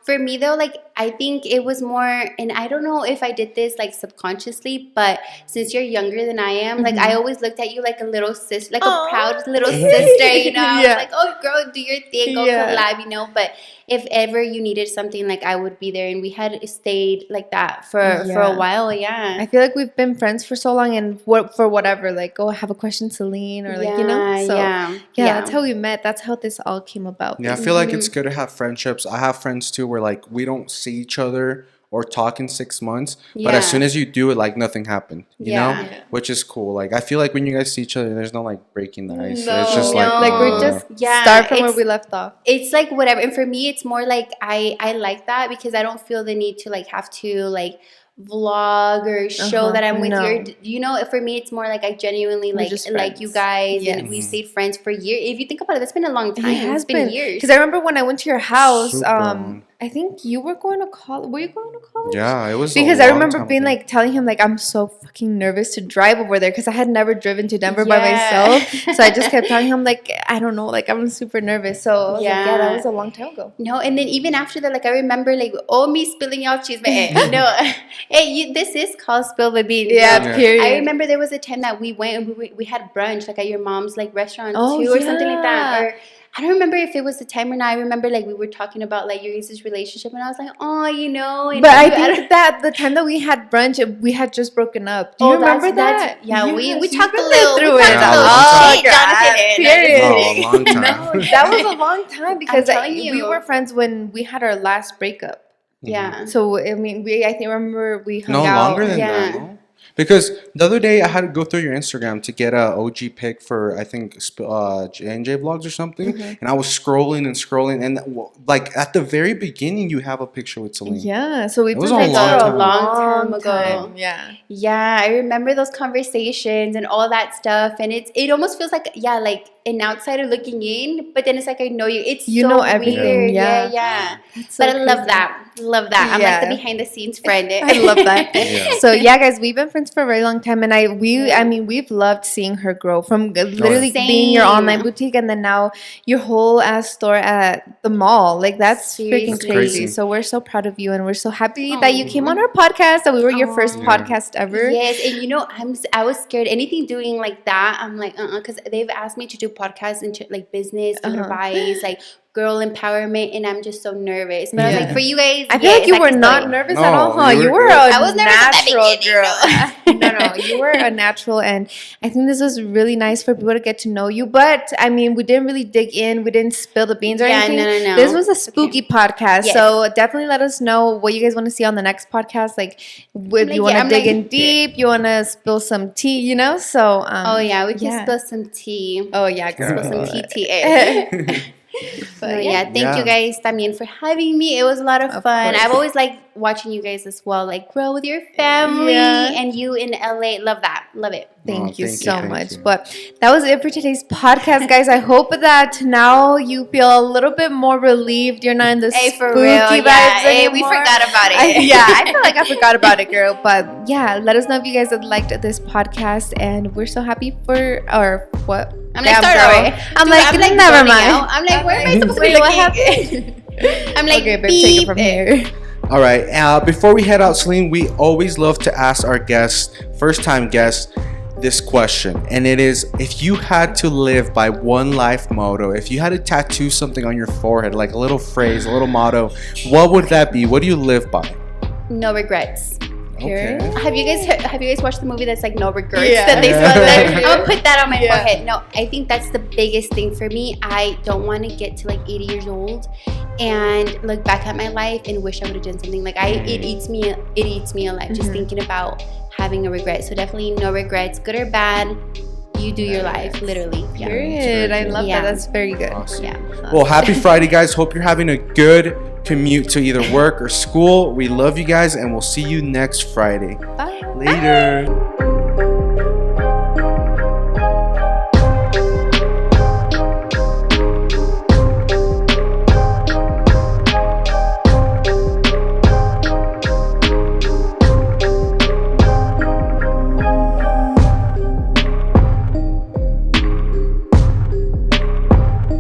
For me, though, like, I think it was more, and I don't know if I did this, like, subconsciously, but since you're younger than I am, like, I always looked at you like a little sister, like a proud little sister, I was like, oh, girl, do your thing, go collab, But if ever you needed something, like, I would be there. And we had stayed like that for a while. I feel like we've been friends for so long, and for whatever, like, oh, I have a question, Selene, or like, So that's how we met. That's how this all came about. Yeah, I feel like it's good to have friendships. I have friends too where, like, we don't see each other or talk in 6 months, but as soon as you do it, like, nothing happened, you know, which is cool. Like, I feel like when you guys see each other, there's no like breaking the ice. It's just like we're just start from where we left off. It's like whatever. And for me, it's more like I like that, because I don't feel the need to like have to like vlog or show that I'm with you. For me, it's more like I genuinely like you guys, and we stayed friends for years. If you think about it, that's been a long time. It's been years. Because I remember when I went to your house, I think you were going to college. Were you going to college? Yeah, it was. Because I remember being like telling him like I'm so fucking nervous to drive over there, because I had never driven to Denver by myself. So I just kept telling him like, I don't know, like I'm super nervous. So that was a long time ago. No, and then even after that, like I remember like me spilling y'all cheese, but this is called spill the beans. Yeah, period. I remember there was a time that we went and we had brunch like at your mom's like restaurant too, or something like that. Or I don't remember if it was the time or not. I remember like we were talking about like your guys' relationship, and I was like, oh, And but I think that the time that we had brunch, we had just broken up. Do you remember that? Yeah, we talked a through little. it. Oh, long time. No, that was a long time, because we were friends when we had our last breakup. Yeah. So I mean, I think remember we hung out. No longer than that. No? Because The other day, I had to go through your Instagram to get a OG pic for, I think, J&J vlogs or something. And I was scrolling and scrolling. And like at the very beginning, you have a picture with Selene. Yeah, so we've It was been a friends long for time. a long time. Yeah. Yeah, I remember those conversations and all that stuff, and it almost feels like like an outsider looking in, but then it's like I know you. It's You so know everything, weird. yeah. Yeah. That's so But I love crazy. that. Love that. I'm like the behind the scenes friend. I love that. Yeah. So yeah, guys, we've been friends for a very long time, and I mean, we've loved seeing her grow from literally being your Same. online boutique, and then now your whole ass store at the mall. Like that's freaking Seriously. crazy. So we're so proud of you, and we're so happy that you came on our podcast. That we were your first podcast ever. Yes, and you know, I was scared. Anything doing like that, I'm like, because they've asked me to do podcasts into like business, advice, like girl empowerment, and I'm just so nervous. But I was like, for you guys, I feel like you were not nervous at all, huh? You were I a was nervous at the natural beginning, girl. No, you were a natural, and I think this was really nice for people to get to know you. But I mean, we didn't really dig in. We didn't spill the beans or anything. No. This was a spooky podcast, Yes. so definitely let us know what you guys want to see on the next podcast. Like, if you want to dig in deep, you want to spill some tea, you know. So, we can spill some tea. Oh yeah, girl. Spill some TTA. But thank you guys, también, for having me. It was a lot of fun. course. I've always liked watching you guys as well, like grow with your family, and you in LA. Love that. Love it. Thank you so much. But that was it for today's podcast, guys. I hope that now you feel a little bit more relieved. You're not in the spooky vibes anymore. We forgot about it. I feel like I forgot about it, girl. But yeah, let us know if you guys have liked this podcast, and we're so happy for what. I'm like, start over. I'm like, never mind. I'm like, where am I supposed to be Wait, what looking? I'm like, Okay, babe, take it from here. All right. Before we head out, Selene, we always love to ask our guests, first-time guests, this question. And it is, if you had to live by one life motto, if you had to tattoo something on your forehead, like a little phrase, a little motto, what would that be? What do you live by? No regrets. Okay. Have you guys watched the movie that's like No Regrets? Yeah. That they I'm gonna put that on my forehead. No, I think that's the biggest thing for me. I don't want to get to like 80 years old and look back at my life and wish I would have done something. Like it eats me alive just thinking about having a regret. So definitely no regrets, good or bad. You do your life, literally. Yeah. Period. I love that. That's very good. Awesome. Yeah. Well, happy Friday, guys. Hope you're having a good commute to either work or school. We love you guys, and we'll see you next Friday. Bye. Later.